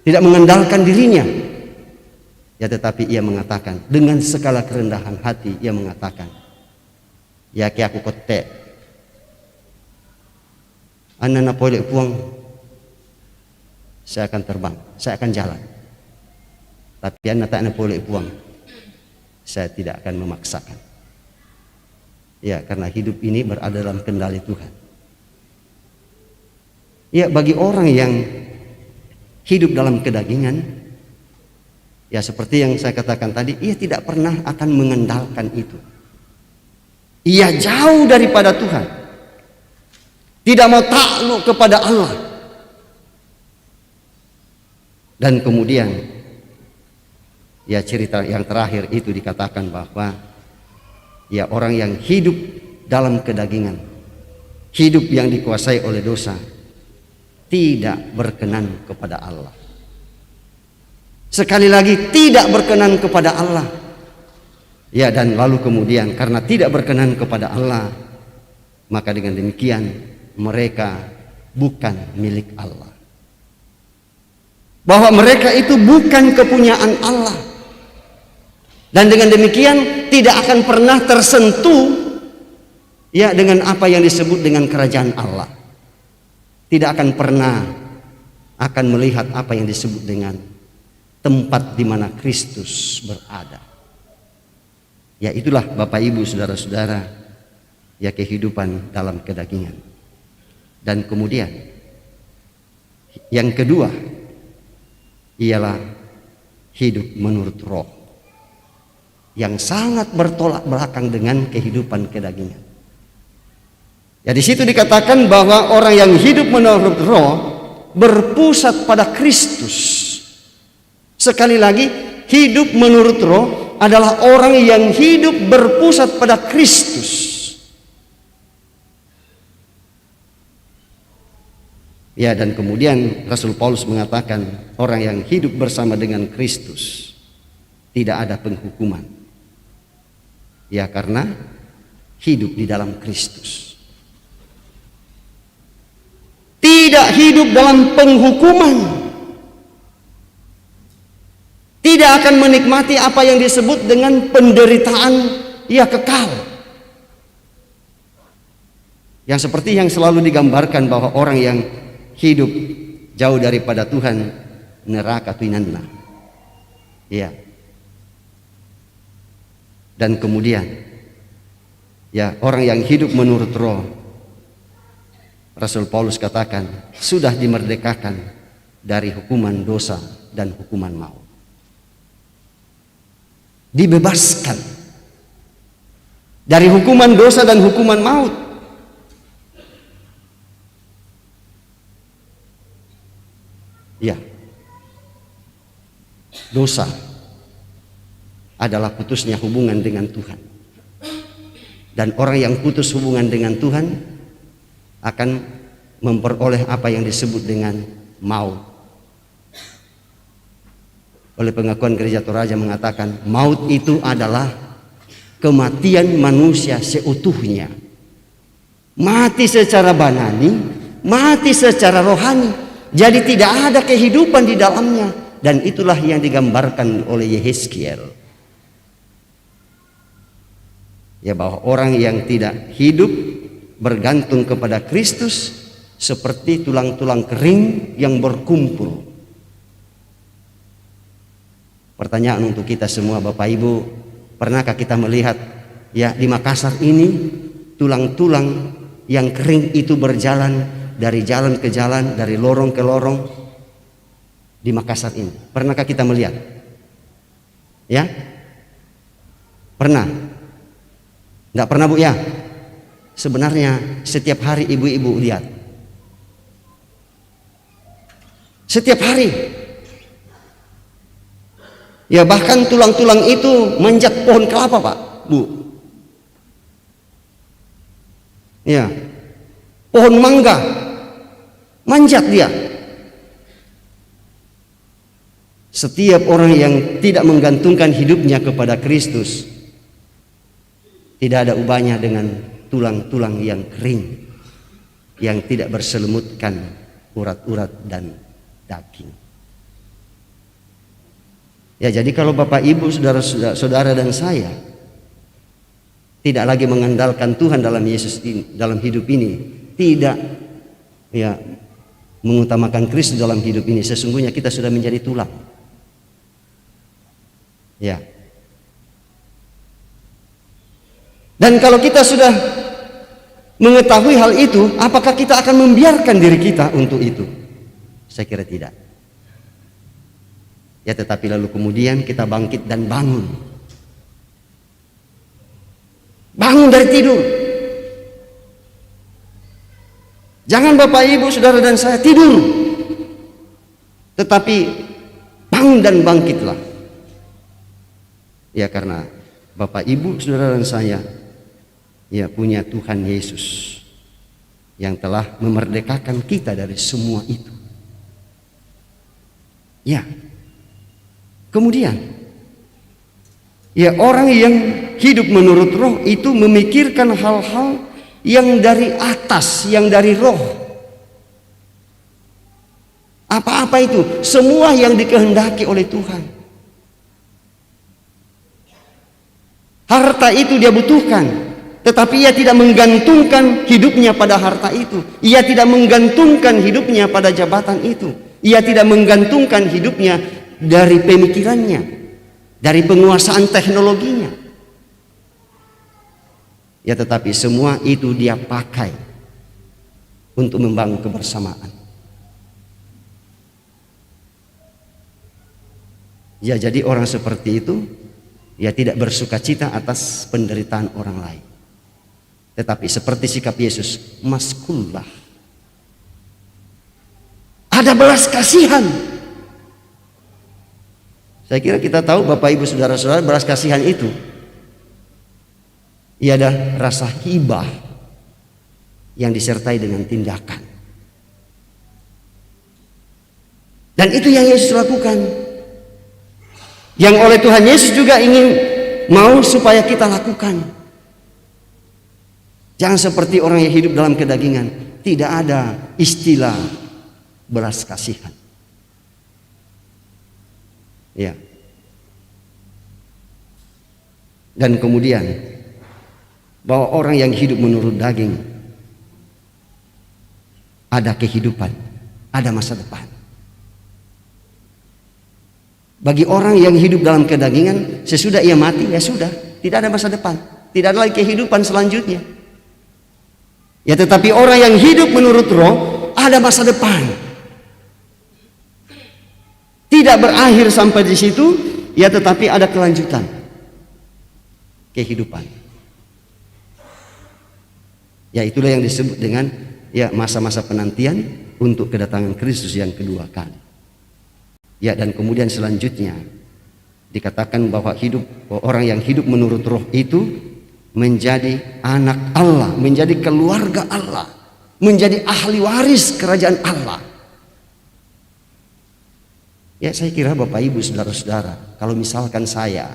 tidak mengandalkan dirinya. Ya, tetapi ia mengatakan dengan segala kerendahan hati, ia mengatakan, ya ki aku kote, anak boleh puang, saya akan terbang, saya akan jalan. Tapi anak tak boleh puang, saya tidak akan memaksakan. Ya, karena hidup ini berada dalam kendali Tuhan. Ya, bagi orang yang hidup dalam kedagingan, ya seperti yang saya katakan tadi, ia tidak pernah akan mengandalkan itu. Ia jauh daripada Tuhan, tidak mau takluk kepada Allah. Dan kemudian ya cerita yang terakhir itu dikatakan bahwa ya orang yang hidup dalam kedagingan, hidup yang dikuasai oleh dosa, tidak berkenan kepada Allah. Sekali lagi, tidak berkenan kepada Allah. Ya, dan lalu kemudian karena tidak berkenan kepada Allah, maka dengan demikian mereka bukan milik Allah. Bahwa mereka itu bukan kepunyaan Allah. Dan dengan demikian tidak akan pernah tersentuh ya dengan apa yang disebut dengan kerajaan Allah. Tidak akan pernah akan melihat apa yang disebut dengan tempat di mana Kristus berada. Ya, itulah Bapak Ibu saudara-saudara ya kehidupan dalam kedagingan. Dan kemudian yang kedua ialah hidup menurut roh, yang sangat bertolak belakang dengan kehidupan kedagingan. Ya, di situ dikatakan bahwa orang yang hidup menurut roh berpusat pada Kristus. Sekali lagi, hidup menurut roh adalah orang yang hidup berpusat pada Kristus. Ya, dan kemudian Rasul Paulus mengatakan orang yang hidup bersama dengan Kristus tidak ada penghukuman. Ya, karena hidup di dalam Kristus. Tidak hidup dalam penghukuman. Tidak akan menikmati apa yang disebut dengan penderitaan ya kekal. Yang seperti yang selalu digambarkan bahwa orang yang hidup jauh daripada Tuhan neraka tuinanna. Ya. Dan kemudian ya, orang yang hidup menurut roh, Rasul Paulus katakan sudah dimerdekakan dari hukuman dosa dan hukuman maut. Dibebaskan dari hukuman dosa dan hukuman maut. Ya, dosa adalah putusnya hubungan dengan Tuhan. Dan orang yang putus hubungan dengan Tuhan akan memperoleh apa yang disebut dengan maut. Oleh pengakuan Gereja Toraja mengatakan maut itu adalah kematian manusia seutuhnya. Mati secara banani, mati secara rohani. Jadi tidak ada kehidupan di dalamnya. Dan itulah yang digambarkan oleh Yehezkiel. Ya, bahwa orang yang tidak hidup bergantung kepada Kristus seperti tulang-tulang kering yang berkumpul. Pertanyaan untuk kita semua Bapak Ibu, pernahkah kita melihat ya di Makassar ini tulang-tulang yang kering itu berjalan dari jalan ke jalan, dari lorong ke lorong di Makassar ini? Pernahkah kita melihat? Ya? Pernah? Enggak pernah Bu ya? Sebenarnya setiap hari ibu-ibu lihat. Setiap hari. Ya, bahkan tulang-tulang itu manjat pohon kelapa Pak, Bu. Ya. Pohon mangga. Manjat dia. Setiap orang yang tidak menggantungkan hidupnya kepada Kristus tidak ada ubahnya dengan tulang-tulang yang kering yang tidak berselimutkan urat-urat dan daging. Ya, jadi kalau Bapak Ibu, saudara-saudara dan saya tidak lagi mengandalkan Tuhan dalam Yesus ini, dalam hidup ini, tidak ya mengutamakan Kristus dalam hidup ini, sesungguhnya kita sudah menjadi tulang. Ya. Dan kalau kita sudah mengetahui hal itu, apakah kita akan membiarkan diri kita untuk itu? Saya kira tidak. Ya, tetapi lalu kemudian kita bangkit dan bangun. Bangun dari tidur. Jangan Bapak Ibu, saudara dan saya tidur. Tetapi bangun dan bangkitlah. Ya, karena Bapak Ibu, saudara dan saya ya punya Tuhan Yesus yang telah memerdekakan kita dari semua itu. Ya. Kemudian ya, orang yang hidup menurut roh itu memikirkan hal-hal yang dari atas, yang dari roh. Apa-apa itu? Semua yang dikehendaki oleh Tuhan. Harta itu dia butuhkan, tetapi ia tidak menggantungkan hidupnya pada harta itu. Ia tidak menggantungkan hidupnya pada jabatan itu. Ia tidak menggantungkan hidupnya dari pemikirannya, dari penguasaan teknologinya. Ya, tetapi semua itu dia pakai untuk membangun kebersamaan. Ya, jadi orang seperti itu ya tidak bersukacita atas penderitaan orang lain, Tetapi seperti sikap Yesus, maskullah. Ada belas kasihan. Saya kira kita tahu Bapak Ibu Saudara-saudara, belas kasihan itu ia ada rasa hibah yang disertai dengan tindakan. Dan itu yang Yesus lakukan. Yang oleh Tuhan Yesus juga ingin mau supaya kita lakukan. Jangan seperti orang yang hidup dalam kedagingan. Tidak ada istilah belas kasihan. Ya. Dan kemudian bahwa orang yang hidup menurut daging ada kehidupan, ada masa depan. Bagi orang yang hidup dalam kedagingan, sesudah ia mati, ya sudah, tidak ada masa depan, tidak ada lagi kehidupan selanjutnya. Ya, tetapi orang yang hidup menurut roh ada masa depan. Tidak berakhir sampai di situ, ya, tetapi ada kelanjutan kehidupan. Ya, itulah yang disebut dengan ya masa-masa penantian untuk kedatangan Kristus yang kedua kali. Ya, dan kemudian selanjutnya dikatakan bahwa orang yang hidup menurut roh itu menjadi anak Allah, menjadi keluarga Allah, menjadi ahli waris kerajaan Allah. Ya, saya kira Bapak Ibu Saudara-saudara, kalau misalkan saya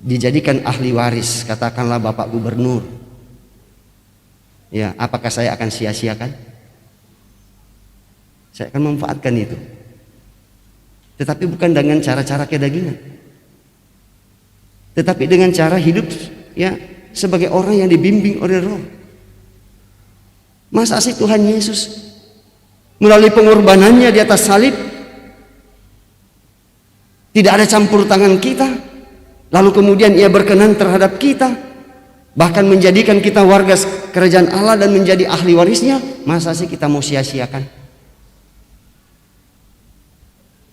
dijadikan ahli waris, katakanlah Bapak Gubernur, ya, apakah saya akan sia-siakan? Saya akan memanfaatkan itu. Tetapi bukan dengan cara-cara kedagingan, tetapi dengan cara hidup ya sebagai orang yang dibimbing oleh roh. Masa sih Tuhan Yesus melalui pengorbanannya di atas salib tidak ada campur tangan kita, lalu kemudian ia berkenan terhadap kita, bahkan menjadikan kita warga kerajaan Allah dan menjadi ahli warisnya. Masa sih kita mau sia-siakan?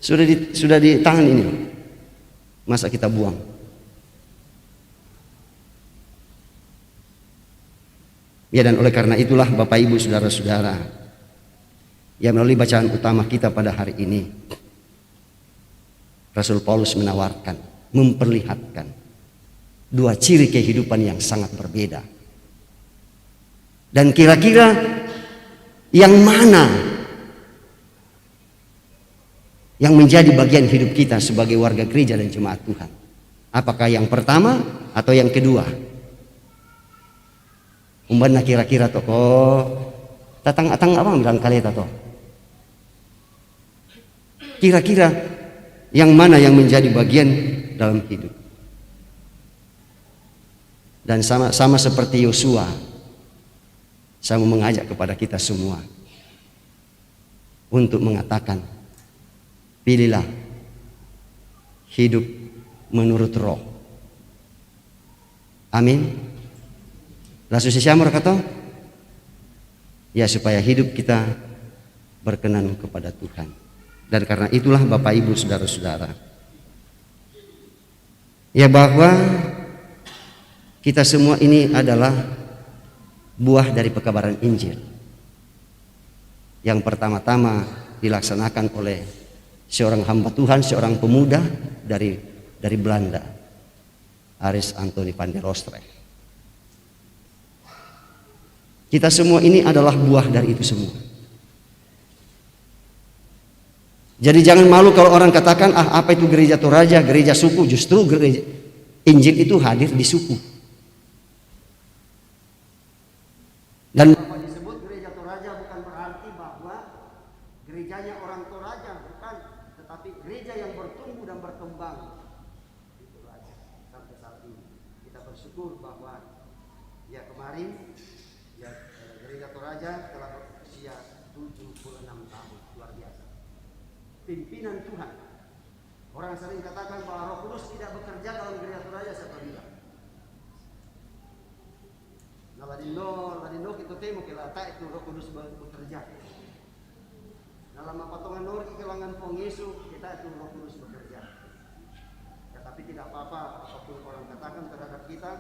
Sudah di tangan ini, masa kita buang? Ya, dan oleh karena itulah Bapak Ibu Saudara-saudara, ya, melalui bacaan utama kita pada hari ini, Rasul Paulus menawarkan, memperlihatkan dua ciri kehidupan yang sangat berbeda. Dan kira-kira yang mana yang menjadi bagian hidup kita sebagai warga gereja dan jemaat Tuhan? Apakah yang pertama atau yang kedua? Umbana kira-kira toko tatang-atang apa bilang kali tato? Kira-kira yang mana yang menjadi bagian dalam hidup? Dan sama seperti Yosua, saya mau mengajak kepada kita semua untuk mengatakan, pilihlah hidup menurut roh. Amin. Lalu siapa kata? Ya, supaya hidup kita berkenan kepada Tuhan. Dan karena itulah Bapak Ibu Saudara-saudara, ya, bahwa kita semua ini adalah buah dari pekabaran Injil yang pertama-tama dilaksanakan oleh seorang hamba Tuhan, seorang pemuda dari Belanda, Aris Antoni van der Roostrijk. Kita semua ini adalah buah dari itu semua. Jadi jangan malu kalau orang katakan, apa itu gereja Toraja, gereja suku. Justru gereja Injil itu hadir di suku. Dan disebut gereja Toraja bukan berarti bahwa gerejanya orang Toraja, bukan, tetapi gereja yang bertumbuh dan berkembang. Itulah sampai saat ini kita bersyukur bahwa ya kemarin ya gereja Toraja telah berusia 76 tahun, luar biasa. Pimpinan Tuhan. Orang sering katakan bahwa Roh Kudus tidak bekerja dalam gereja Toraja, saya bilang. Ladindo kita temo ke lata itu Roh Kudus bekerja. Dalam patongan nor kehilangan pong Yesus, kita itu Roh Kudus bekerja. Ya, tapi tidak apa-apa apapun orang katakan terhadap kita,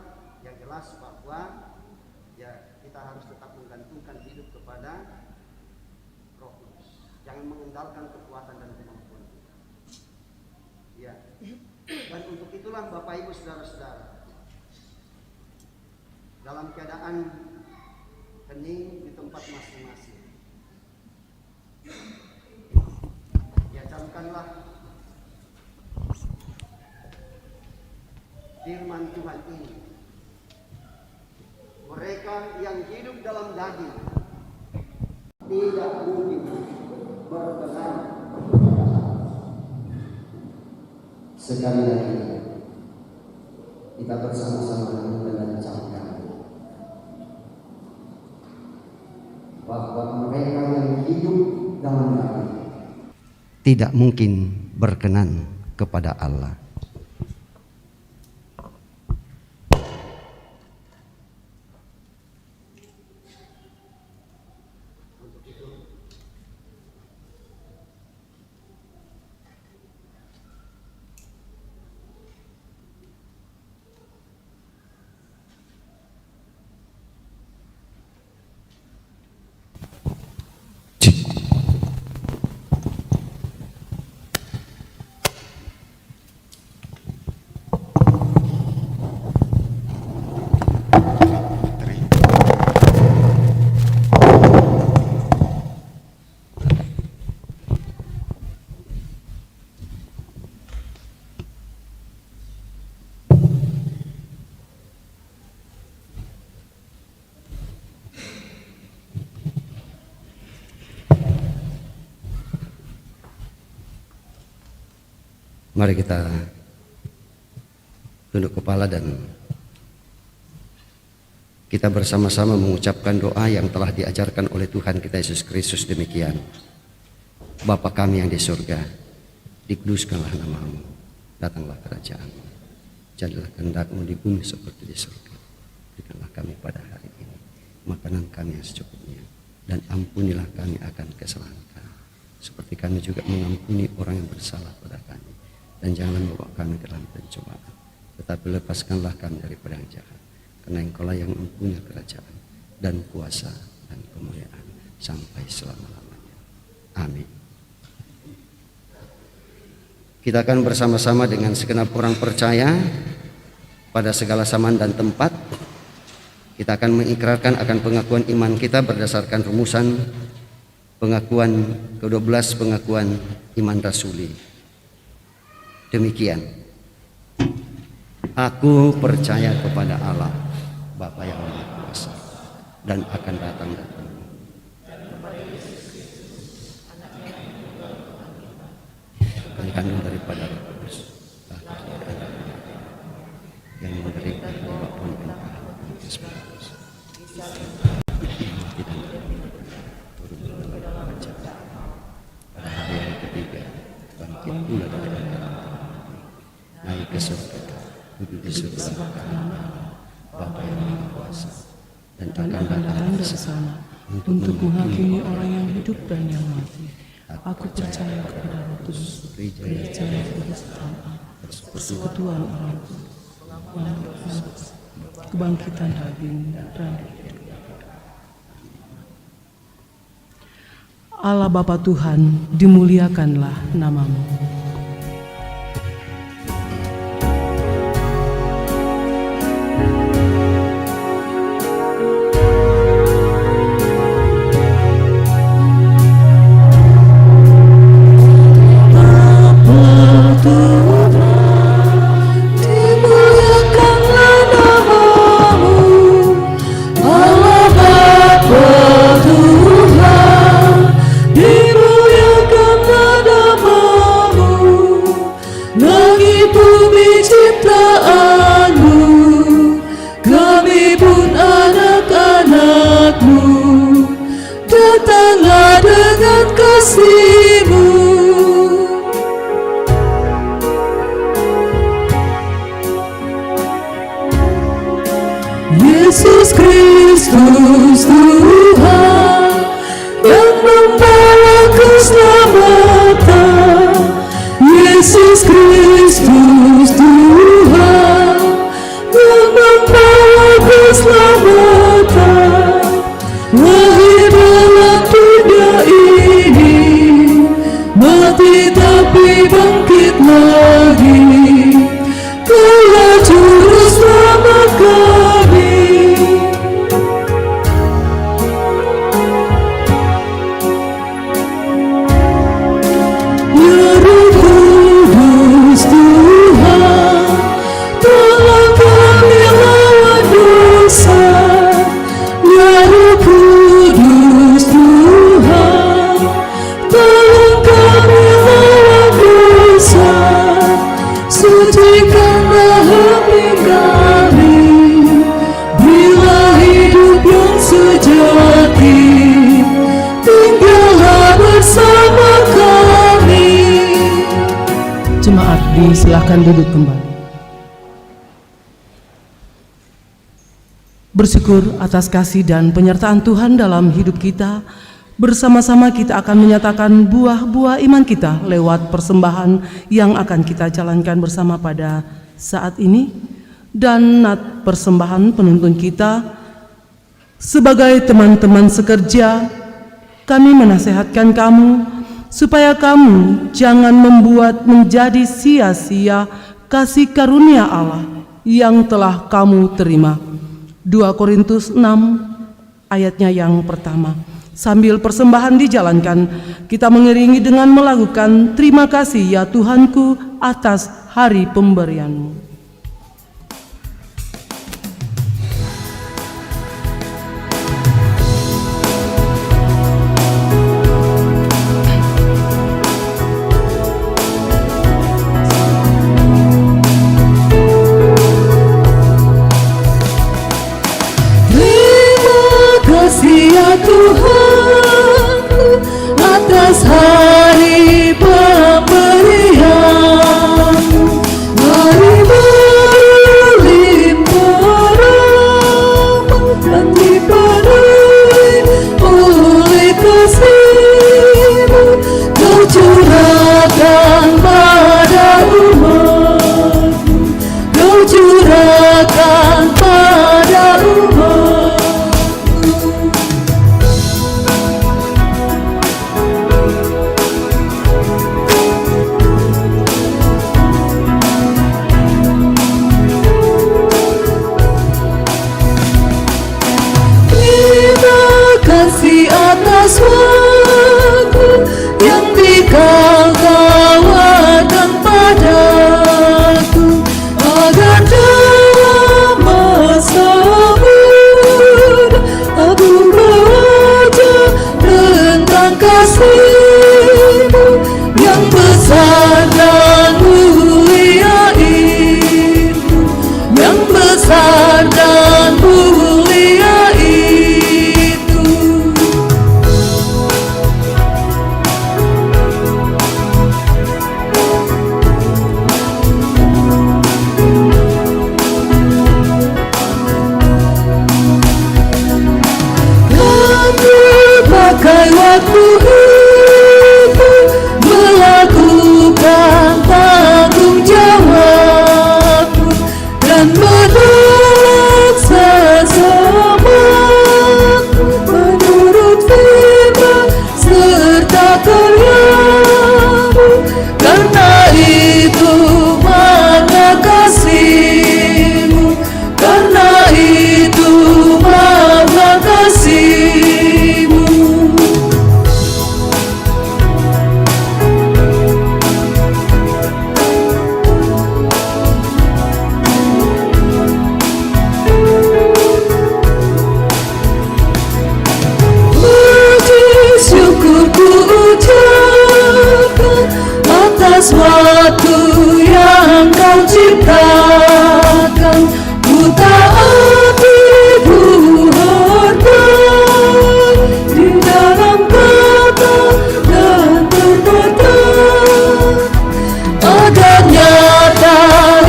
Yang jelas bahwa ya kita harus tetap menggantungkan hidup kepada Roh Kudus. Jangan mengandalkan kekuatan dan kemampuan kita. Ya. Dan untuk itulah Bapak Ibu Saudara-saudara, dalam keadaan hening di tempat masing-masing, ya camkanlah firman Tuhan ini. Mereka yang hidup dalam daging tidak mungkin berkenan. Sekali lagi kita bersama-sama dengan camkan bahwa mereka yang hidup dalam daging tidak mungkin berkenan kepada Allah. Mari kita tunduk kepala dan kita bersama-sama mengucapkan doa yang telah diajarkan oleh Tuhan kita Yesus Kristus demikian. Bapa kami yang di surga, dikuduskanlah nama-Mu, datanglah kerajaan-Mu, jadilah kehendak-Mu di bumi seperti di surga. Berikanlah kami pada hari ini makanan kami yang secukupnya, dan ampunilah kami akan kesalahan kami, seperti kami juga mengampuni orang yang bersalah pada kami. Dan jangan membawa kami ke dalam pencobaan, tetapi lepaskanlah kami daripada yang jahat. Karena Engkaulah yang mempunyai kerajaan dan kuasa dan kemuliaan sampai selama-lamanya. Amin. Kita akan bersama-sama dengan segenap orang percaya pada segala zaman dan tempat. Kita akan mengikrarkan akan pengakuan iman kita berdasarkan rumusan pengakuan ke-12 pengakuan iman rasuli. Demikian, aku percaya kepada Allah, Bapa yang Maha Kuasa, dan akan datang kandung daripada Roh Kudus, yang menderita apapun pengalaman Yesus. Pada hari yang ketiga, bangkit pula dari naik ke surga, duduk di surga Bapa yang Maha Kuasa, dan akan datang dari sana untuk menghakimi orang yang hidup dan yang mati. Aku percaya kepada Roh Kudus, percaya kebesaran persekutuan orang tua, kebangkitan daging dan hidup. Allah Bapa Tuhan, dimuliakanlah nama-Mu. Yesus Kristus Tuhan yang membawa keselamatan. Yesus Kristus Tuhan yang membawa Silakan duduk kembali. Bersyukur atas kasih dan penyertaan Tuhan dalam hidup kita. Bersama-sama kita akan menyatakan buah-buah iman kita lewat persembahan yang akan kita jalankan bersama pada saat ini. Dan nat persembahan penuntun kita, sebagai teman-teman sekerja, kami menasehatkan kamu supaya kamu jangan membuat menjadi sia-sia kasih karunia Allah yang telah kamu terima. 2 Korintus 6 ayatnya yang pertama. Sambil persembahan dijalankan, kita mengiringi dengan melakukan terima kasih ya Tuhanku atas hari pemberian-Mu. Ya Tuhanku, atas hari pemberian-Mu, mari berlimpah rahmat dan dipenuhi oleh kasih-Mu. Kau curahkan pada umat-Mu, Kau curahkan pada umat-Mu. Atas waktu yang Kau akan padaku, agar dalam masa muda aku belajar tentang kasih-Mu yang besar dan mulia itu, yang besar dan mulia itu. Pakai waktu itu melakukan tanggung jawabku dan menolak sesamaku menurut firman serta karya-Mu. Karena itu mana kasih-Mu, karena itu mana kasih-Mu. Syukurku ucapkan atas waktu yang Kau ciptakan. Ku taati, ku hargai di dalam kata dan perbuatan, agar nyata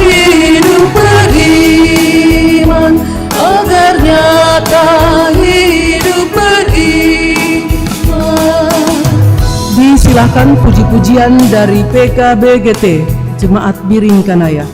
hidup beriman, agar nyata hidup beriman. Disilahkan puji-pujian dari PKBGT Jemaat Biringkanaya.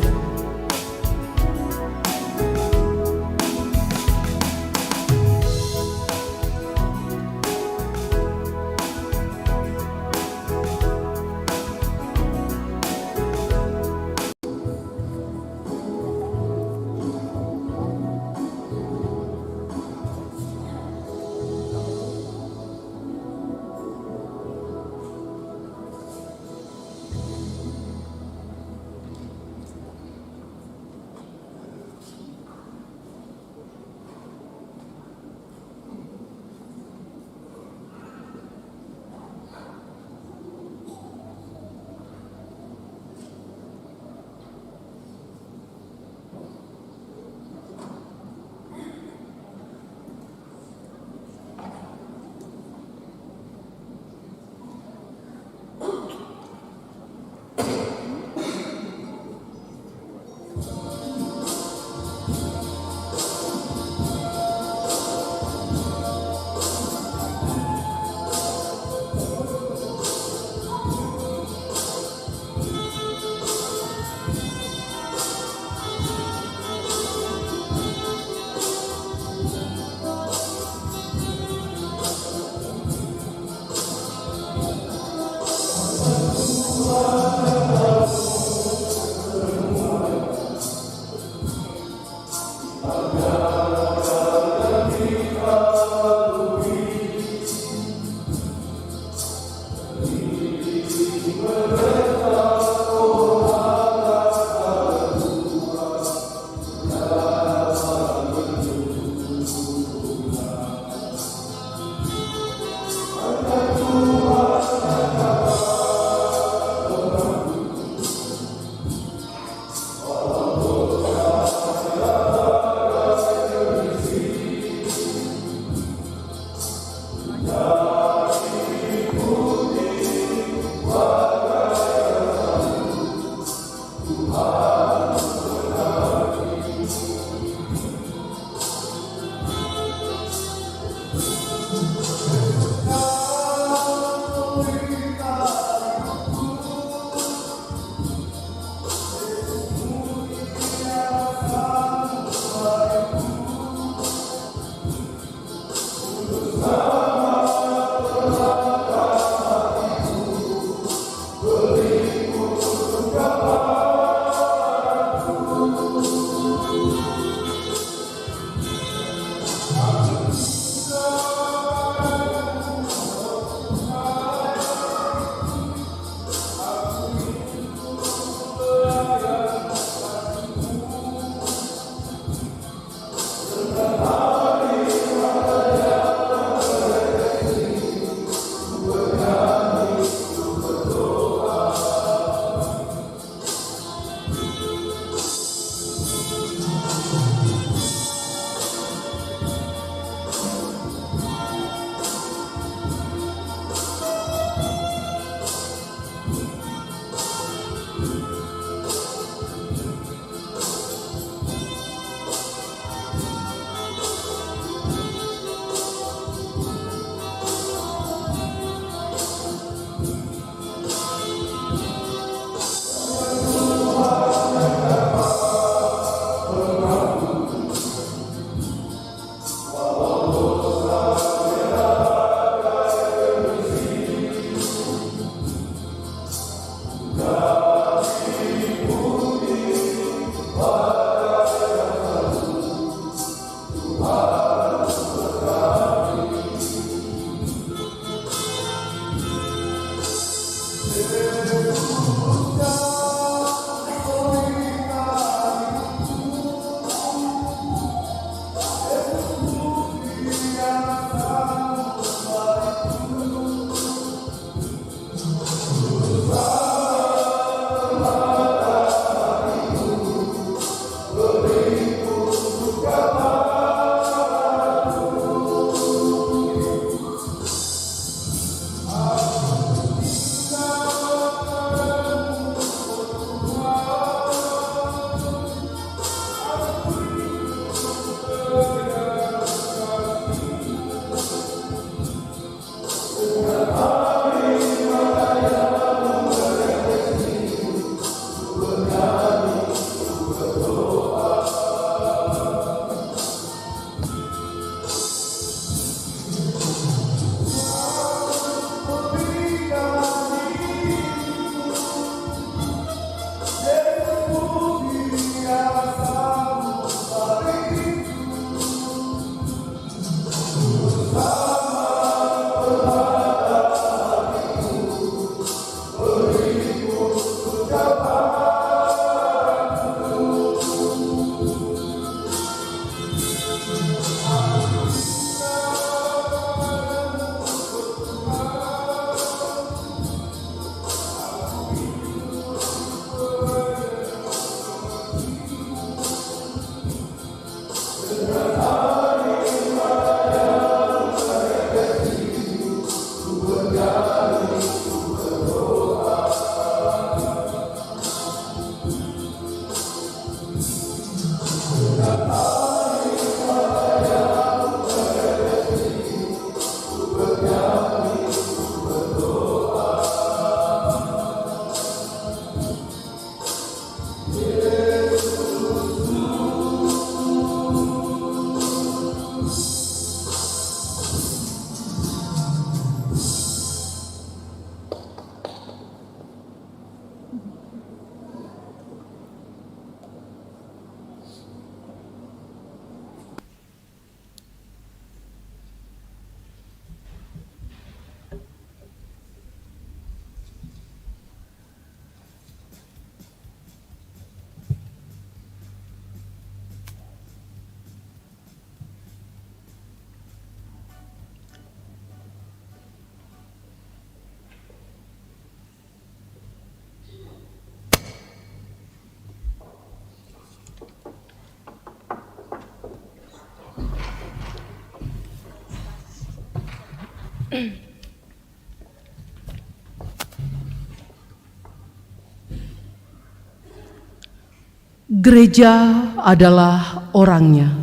Gereja adalah orangnya.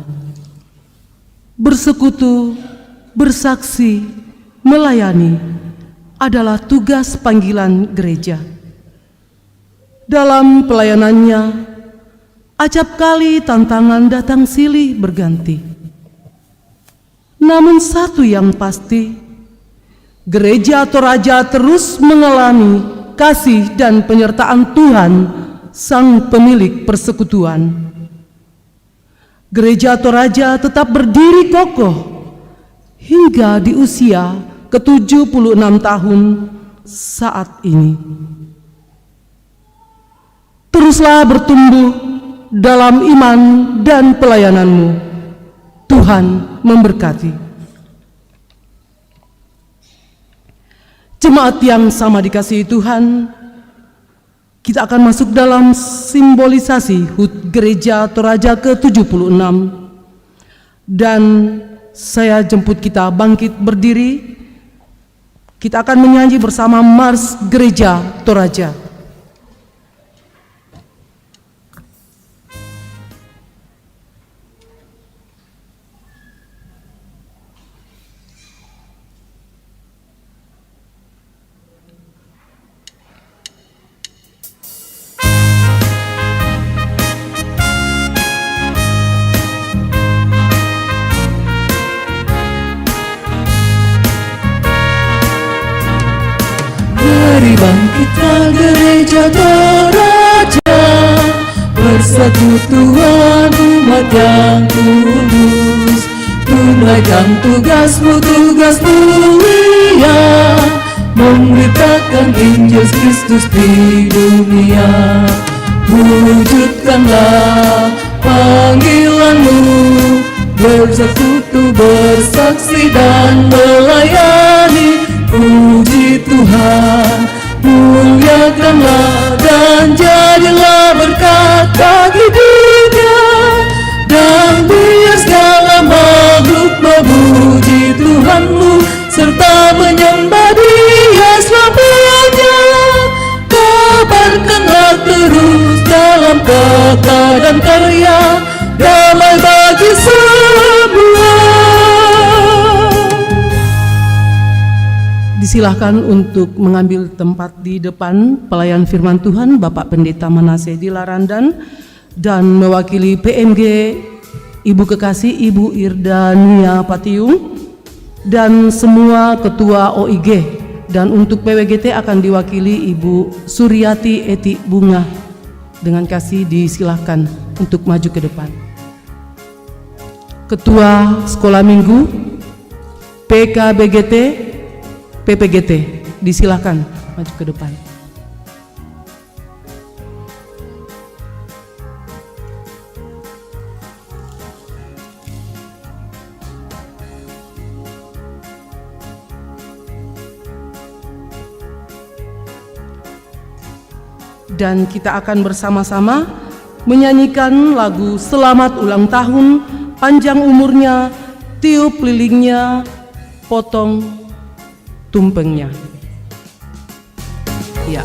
Bersekutu, bersaksi, melayani adalah tugas panggilan gereja. Dalam pelayanannya, acap kali tantangan datang silih berganti. Namun satu yang pasti, gereja Toraja terus mengalami kasih dan penyertaan Tuhan, Sang Pemilik Persekutuan. Gereja Toraja tetap berdiri kokoh hingga di usia ke-76 tahun saat ini. Teruslah bertumbuh dalam iman dan pelayananmu. Tuhan memberkati. Jemaat yang sama dikasihi Tuhan, kita akan masuk dalam simbolisasi HUT Gereja Toraja ke-76. Dan saya jemput kita bangkit berdiri. Kita akan menyanyi bersama Mars Gereja Toraja. Mari bangkitlah gereja Toraja, bersatu Tuhan umat yang kudus. Tunaikan tugasmu, tugas mulia, memberitakan Injil Kristus di dunia. Wujudkanlah panggilanmu, bersekutu, bersaksi dan melayani. Puji Tuhan, muliakanlah dan jadilah berkat bagi dunia, dan biar segala makhluk memuji Tuhanmu serta menyembah Dia selamanya. Kabarkanlah terus dalam kata dan karya, damai bagi semua. Disilahkan untuk mengambil tempat di depan pelayan firman Tuhan Bapak Pendeta Manase Dilarandan, dan mewakili PMG Ibu Kekasih Ibu Irdania Patiung dan semua ketua OIG, dan untuk PWGT akan diwakili Ibu Suryati Eti Bunga. Dengan kasih disilahkan untuk maju ke depan. Ketua Sekolah Minggu PKBGT PPGT, disilahkan maju ke depan. Dan kita akan bersama-sama menyanyikan lagu Selamat Ulang Tahun, panjang umurnya, tiup lilingnya, potong tumpengnya. Ya.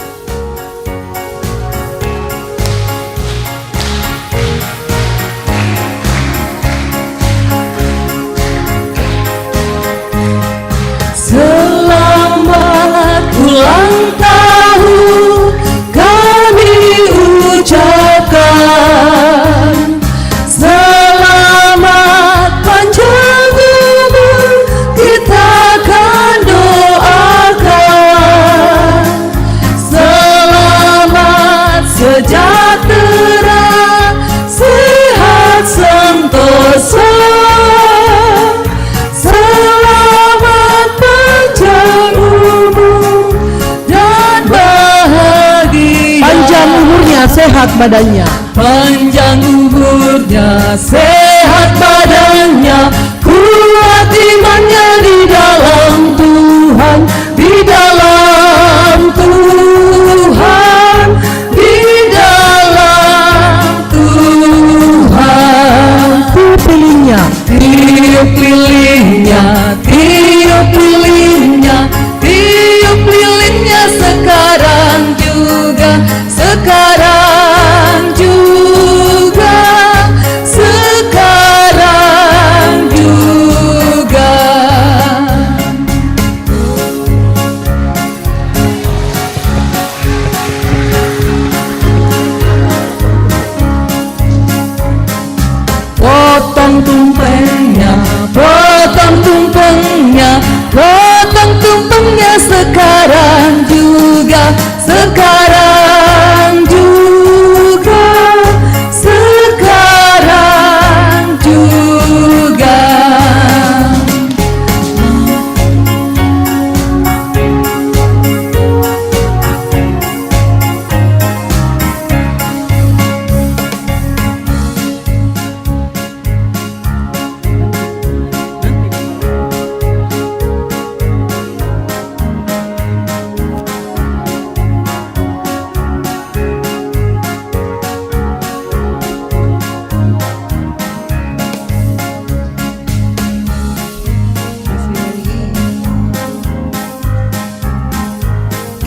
Selamat ulang tahun kami ucapkan, selamat panjang umur kita akan doakan, selamat sejahtera, sehat sentosa, selamat panjang umur dan bahagia. Panjang umurnya, sehat badannya. Panjang umurnya, sehat badannya, kuat imannya di dalam Tuhan, di dalam Tuhan, di dalam Tuhan. Tiup lilingnya, Tiup lilingnya, tiup lilingnya,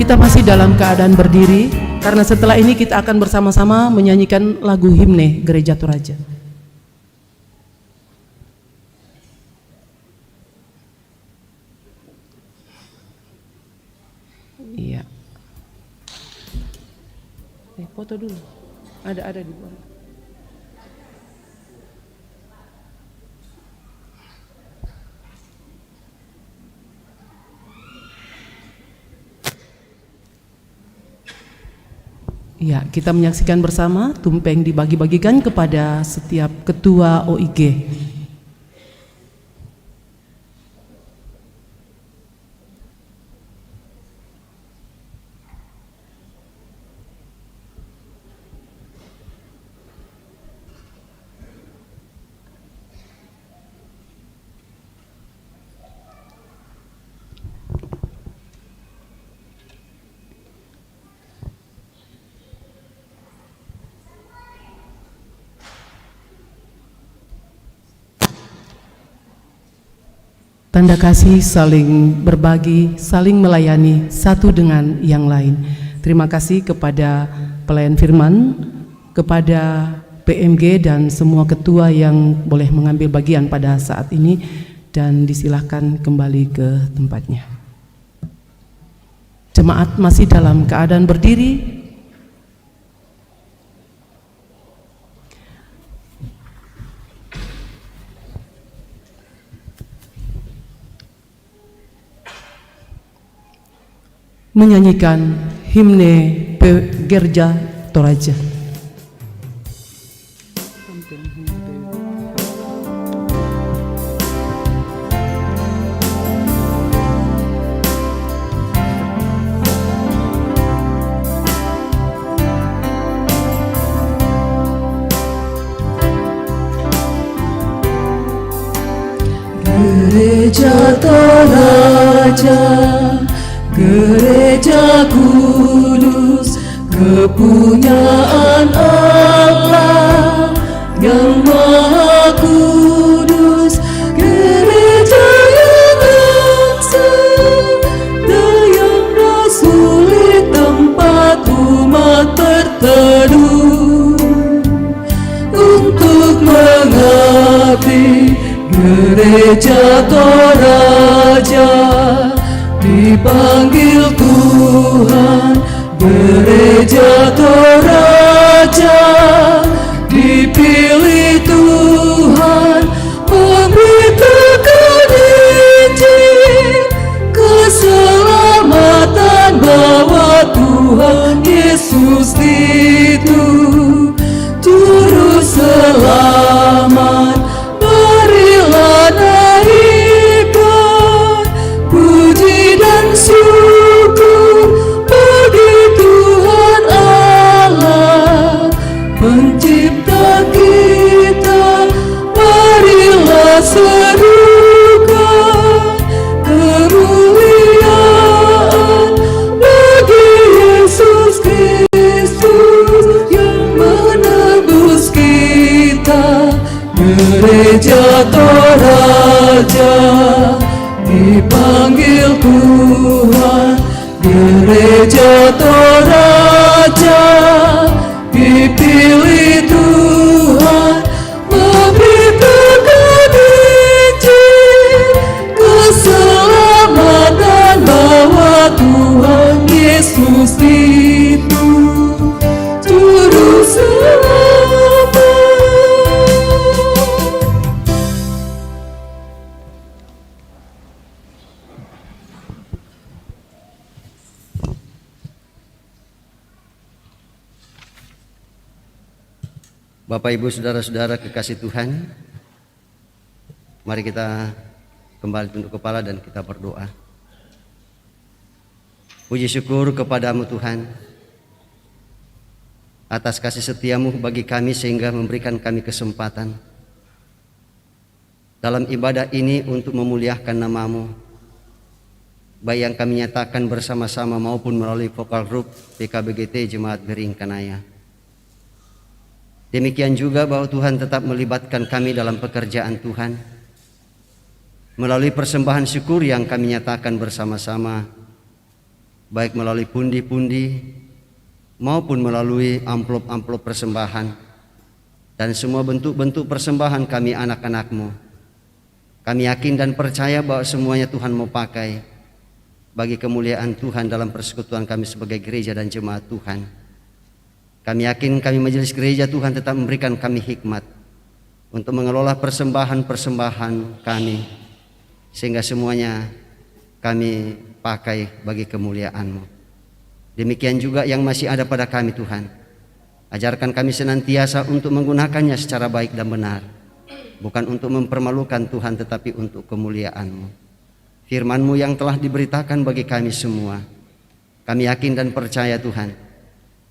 kita masih dalam keadaan berdiri, karena setelah ini kita akan bersama-sama menyanyikan lagu himne Gereja Toraja. Iya. Foto dulu. Ada di bawah. Ya, kita menyaksikan bersama tumpeng dibagi-bagikan kepada setiap ketua OIG. Tanda kasih saling berbagi, saling melayani satu dengan yang lain. Terima kasih kepada pelayan firman, kepada PMG dan semua ketua yang boleh mengambil bagian pada saat ini, dan disilahkan kembali ke tempatnya. Jemaat masih dalam keadaan berdiri. Menyanyikan himne Gereja Toraja. Gereja Toraja, Gereja kudus, kepunyaan Allah yang Maha Kudus. Gereja yang esa dan yang rasuli, tempat umat berteduh untuk mengabdi. Gereja Toraja dipanggil Tuhan, Gereja Toraja dipilih Tuhan, memberitakan Injil keselamatan bahwa Tuhan Yesus itu Juru Selamat. Marilah naikkan puji dan syukur bagi Tuhan Allah Pencipta kita. Marilah serukan kemuliaan bagi Yesus Kristus yang menebus kita. Gereja Toraja dipanggil Tuhan, Gereja Toraja dipilih Tuhan, memberitakan Injil keselamatan bahwa Tuhan Yesus itu Juru Selamat. Bapak, Ibu, Saudara-saudara kekasih Tuhan, mari kita kembali tunduk kepala dan kita berdoa. Puji syukur kepadamu Tuhan atas kasih setiamu bagi kami sehingga memberikan kami kesempatan dalam ibadah ini untuk memuliakan namamu, baik yang kami nyatakan bersama-sama maupun melalui vokal group PKBGT Jemaat Bering Kanaya. Demikian juga bahwa Tuhan tetap melibatkan kami dalam pekerjaan Tuhan melalui persembahan syukur yang kami nyatakan bersama-sama baik melalui pundi-pundi maupun melalui amplop-amplop persembahan dan semua bentuk-bentuk persembahan kami anak-anak-Mu. Kami yakin dan percaya bahwa semuanya Tuhan mau pakai bagi kemuliaan Tuhan dalam persekutuan kami sebagai gereja dan jemaat Tuhan. Kami yakin kami majelis gereja Tuhan tetap memberikan kami hikmat untuk mengelola persembahan-persembahan kami, sehingga semuanya kami pakai bagi kemuliaan-Mu. Demikian juga yang masih ada pada kami Tuhan. Ajarkan kami senantiasa untuk menggunakannya secara baik dan benar, bukan untuk mempermalukan Tuhan tetapi untuk kemuliaan-Mu. Firman-Mu yang telah diberitakan bagi kami semua, kami yakin dan percaya Tuhan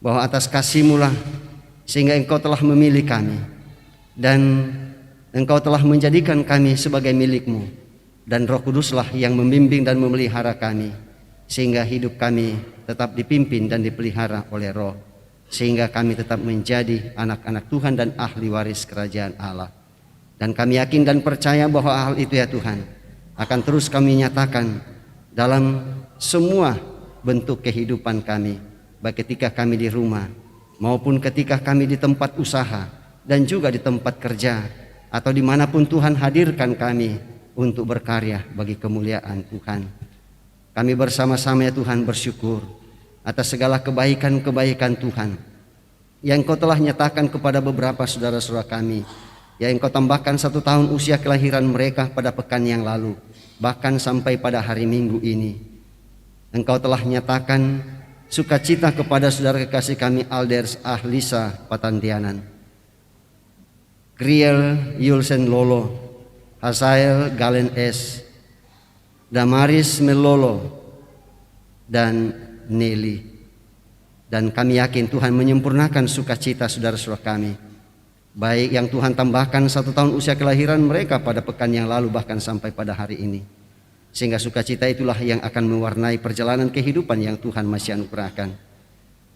bahwa atas kasih-Mu lah sehingga Engkau telah memilih kami dan Engkau telah menjadikan kami sebagai milik-Mu, dan Roh Kuduslah yang membimbing dan memelihara kami sehingga hidup kami tetap dipimpin dan dipelihara oleh Roh, sehingga kami tetap menjadi anak-anak Tuhan dan ahli waris kerajaan Allah. Dan kami yakin dan percaya bahwa hal itu ya Tuhan akan terus kami nyatakan dalam semua bentuk kehidupan kami, baik ketika kami di rumah maupun ketika kami di tempat usaha dan juga di tempat kerja atau dimanapun Tuhan hadirkan kami untuk berkarya bagi kemuliaan Tuhan. Kami bersama-sama ya Tuhan bersyukur atas segala kebaikan-kebaikan Tuhan yang Engkau telah nyatakan kepada beberapa saudara-saudara kami, yang Engkau tambahkan 1 tahun usia kelahiran mereka pada pekan yang lalu, bahkan sampai pada hari Minggu ini. Engkau telah nyatakan sukacita kepada saudara kekasih kami Alders Ahlisa Patantianan, Kriel Yulsen Lolo, Hazael Galen S, Damaris Melolo, dan Nelly. Dan kami yakin Tuhan menyempurnakan sukacita saudara-saudara kami, baik yang Tuhan tambahkan 1 tahun usia kelahiran mereka pada pekan yang lalu bahkan sampai pada hari ini, sehingga sukacita itulah yang akan mewarnai perjalanan kehidupan yang Tuhan masih anugerahkan.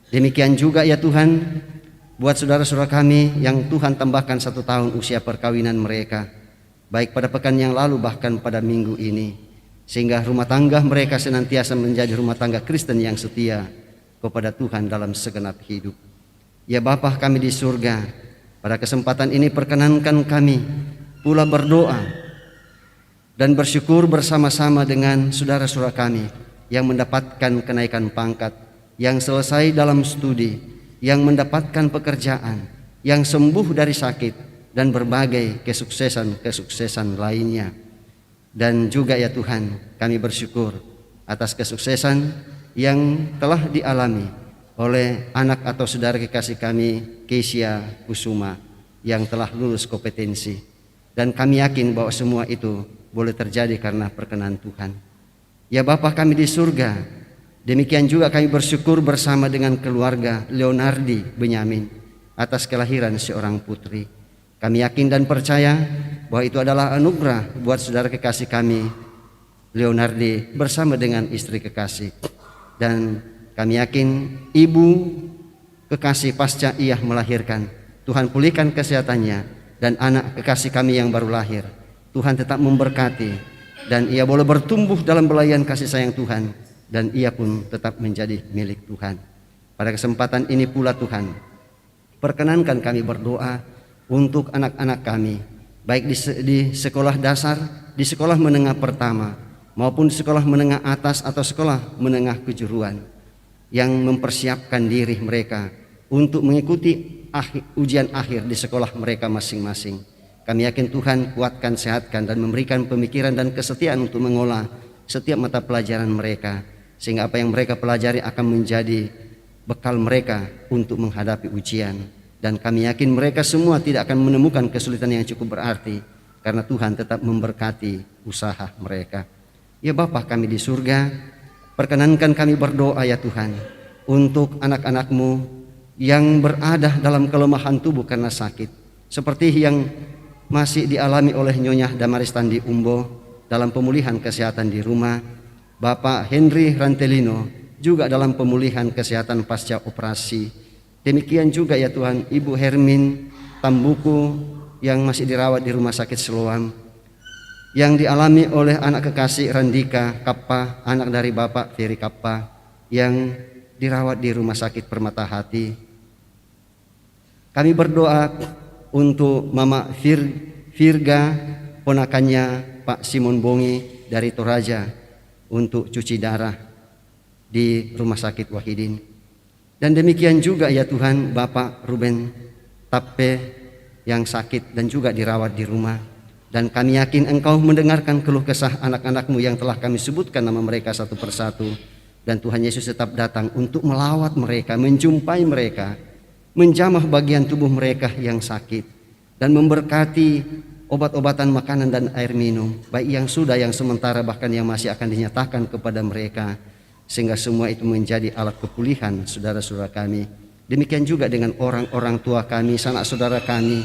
Demikian juga ya Tuhan buat saudara-saudara kami yang Tuhan tambahkan 1 tahun usia perkawinan mereka, baik pada pekan yang lalu bahkan pada minggu ini, sehingga rumah tangga mereka senantiasa menjadi rumah tangga Kristen yang setia kepada Tuhan dalam segenap hidup. Ya Bapa kami di surga, pada kesempatan ini perkenankan kami pula berdoa dan bersyukur bersama-sama dengan saudara-saudara kami yang mendapatkan kenaikan pangkat, yang selesai dalam studi, yang mendapatkan pekerjaan, yang sembuh dari sakit, dan berbagai kesuksesan lainnya. Dan juga ya Tuhan, kami bersyukur atas kesuksesan yang telah dialami oleh anak atau saudara kekasih kami Kesia Kusuma yang telah lulus kompetensi. Dan kami yakin bahwa semua itu boleh terjadi karena perkenan Tuhan. Ya Bapa kami di surga, demikian juga kami bersyukur bersama dengan keluarga Leonardi Benyamin atas kelahiran seorang putri. Kami yakin dan percaya bahwa itu adalah anugerah buat saudara kekasih kami Leonardi bersama dengan istri kekasih. Dan kami yakin ibu kekasih pasca ia melahirkan, Tuhan pulihkan kesehatannya, dan anak kekasih kami yang baru lahir, Tuhan tetap memberkati, dan ia boleh bertumbuh dalam belayan kasih sayang Tuhan, dan ia pun tetap menjadi milik Tuhan. Pada kesempatan ini pula Tuhan, perkenankan kami berdoa untuk anak-anak kami, baik di sekolah dasar, di sekolah menengah pertama, maupun di sekolah menengah atas atau sekolah menengah kejuruan, yang mempersiapkan diri mereka untuk mengikuti ujian akhir di sekolah mereka masing-masing. Kami yakin Tuhan kuatkan, sehatkan, dan memberikan pemikiran dan kesetiaan untuk mengolah setiap mata pelajaran mereka, sehingga apa yang mereka pelajari akan menjadi bekal mereka untuk menghadapi ujian. Dan kami yakin mereka semua tidak akan menemukan kesulitan yang cukup berarti, karena Tuhan tetap memberkati usaha mereka. Ya Bapa kami di surga, perkenankan kami berdoa ya Tuhan untuk anak-anak-Mu yang berada dalam kelemahan tubuh karena sakit, seperti yang masih dialami oleh Nyonya Damaris Tandi Umbo dalam pemulihan kesehatan di rumah, Bapak Henry Rantelino juga dalam pemulihan kesehatan pasca operasi. Demikian juga ya Tuhan Ibu Hermin Tambuku yang masih dirawat di rumah sakit Siloam, yang dialami oleh anak kekasih Randika Kappa, anak dari Bapak Ferry Kappa, yang dirawat di Rumah Sakit Permata Hati. Kami berdoa untuk Mama Virga, ponakannya Pak Simon Bongi dari Toraja, untuk cuci darah di Rumah Sakit Wahidin. Dan demikian juga ya Tuhan, Bapak Ruben Tappe yang sakit dan juga dirawat di rumah. Dan kami yakin Engkau mendengarkan keluh kesah anak-anak-Mu yang telah kami sebutkan nama mereka satu persatu. Dan Tuhan Yesus tetap datang untuk melawat mereka, menjumpai mereka, menjamah bagian tubuh mereka yang sakit, dan memberkati obat-obatan, makanan, dan air minum, baik yang sudah, yang sementara, bahkan yang masih akan dinyatakan kepada mereka, sehingga semua itu menjadi alat kepulihan saudara-saudara kami. Demikian juga dengan orang-orang tua kami, sanak saudara kami,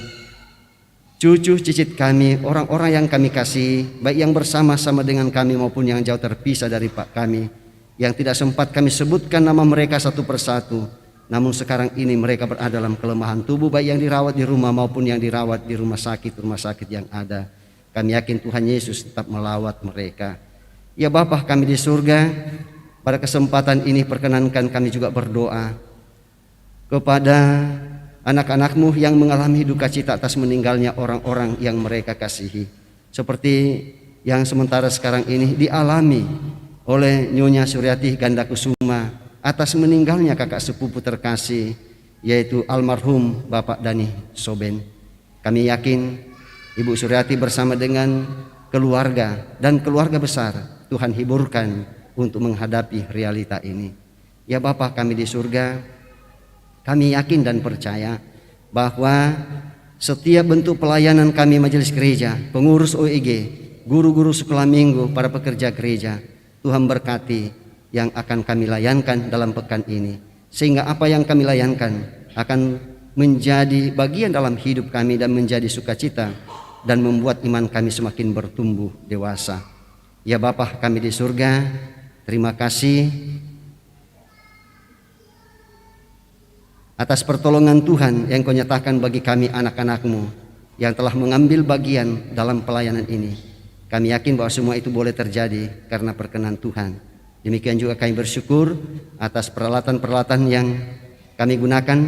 cucu cicit kami, orang-orang yang kami kasih, baik yang bersama-sama dengan kami maupun yang jauh terpisah dari Pak kami, yang tidak sempat kami sebutkan nama mereka satu persatu. Namun sekarang ini mereka berada dalam kelemahan tubuh, baik yang dirawat di rumah maupun yang dirawat di rumah sakit yang ada. Kami yakin Tuhan Yesus tetap melawat mereka. Ya Bapa kami di surga, pada kesempatan ini perkenankan kami juga berdoa kepada anak-anak-Mu yang mengalami duka cita atas meninggalnya orang-orang yang mereka kasihi, seperti yang sementara sekarang ini dialami oleh Nyonya Suryati Ganda Kusuma atas meninggalnya kakak sepupu terkasih, yaitu almarhum Bapak Dani Soben. Kami yakin Ibu Suryati bersama dengan keluarga dan keluarga besar Tuhan hiburkan untuk menghadapi realita ini. Ya Bapa kami di surga, kami yakin dan percaya bahwa setiap bentuk pelayanan kami majelis gereja, pengurus OEG, guru-guru sekolah minggu, para pekerja gereja, Tuhan berkati yang akan kami layankan dalam pekan ini, sehingga apa yang kami layankan akan menjadi bagian dalam hidup kami dan menjadi sukacita dan membuat iman kami semakin bertumbuh dewasa. Ya Bapa kami di surga, terima kasih atas pertolongan Tuhan yang Kau nyatakan bagi kami anak-anak-Mu yang telah mengambil bagian dalam pelayanan ini. Kami yakin bahwa semua itu boleh terjadi karena perkenan Tuhan. Demikian juga kami bersyukur atas peralatan-peralatan yang kami gunakan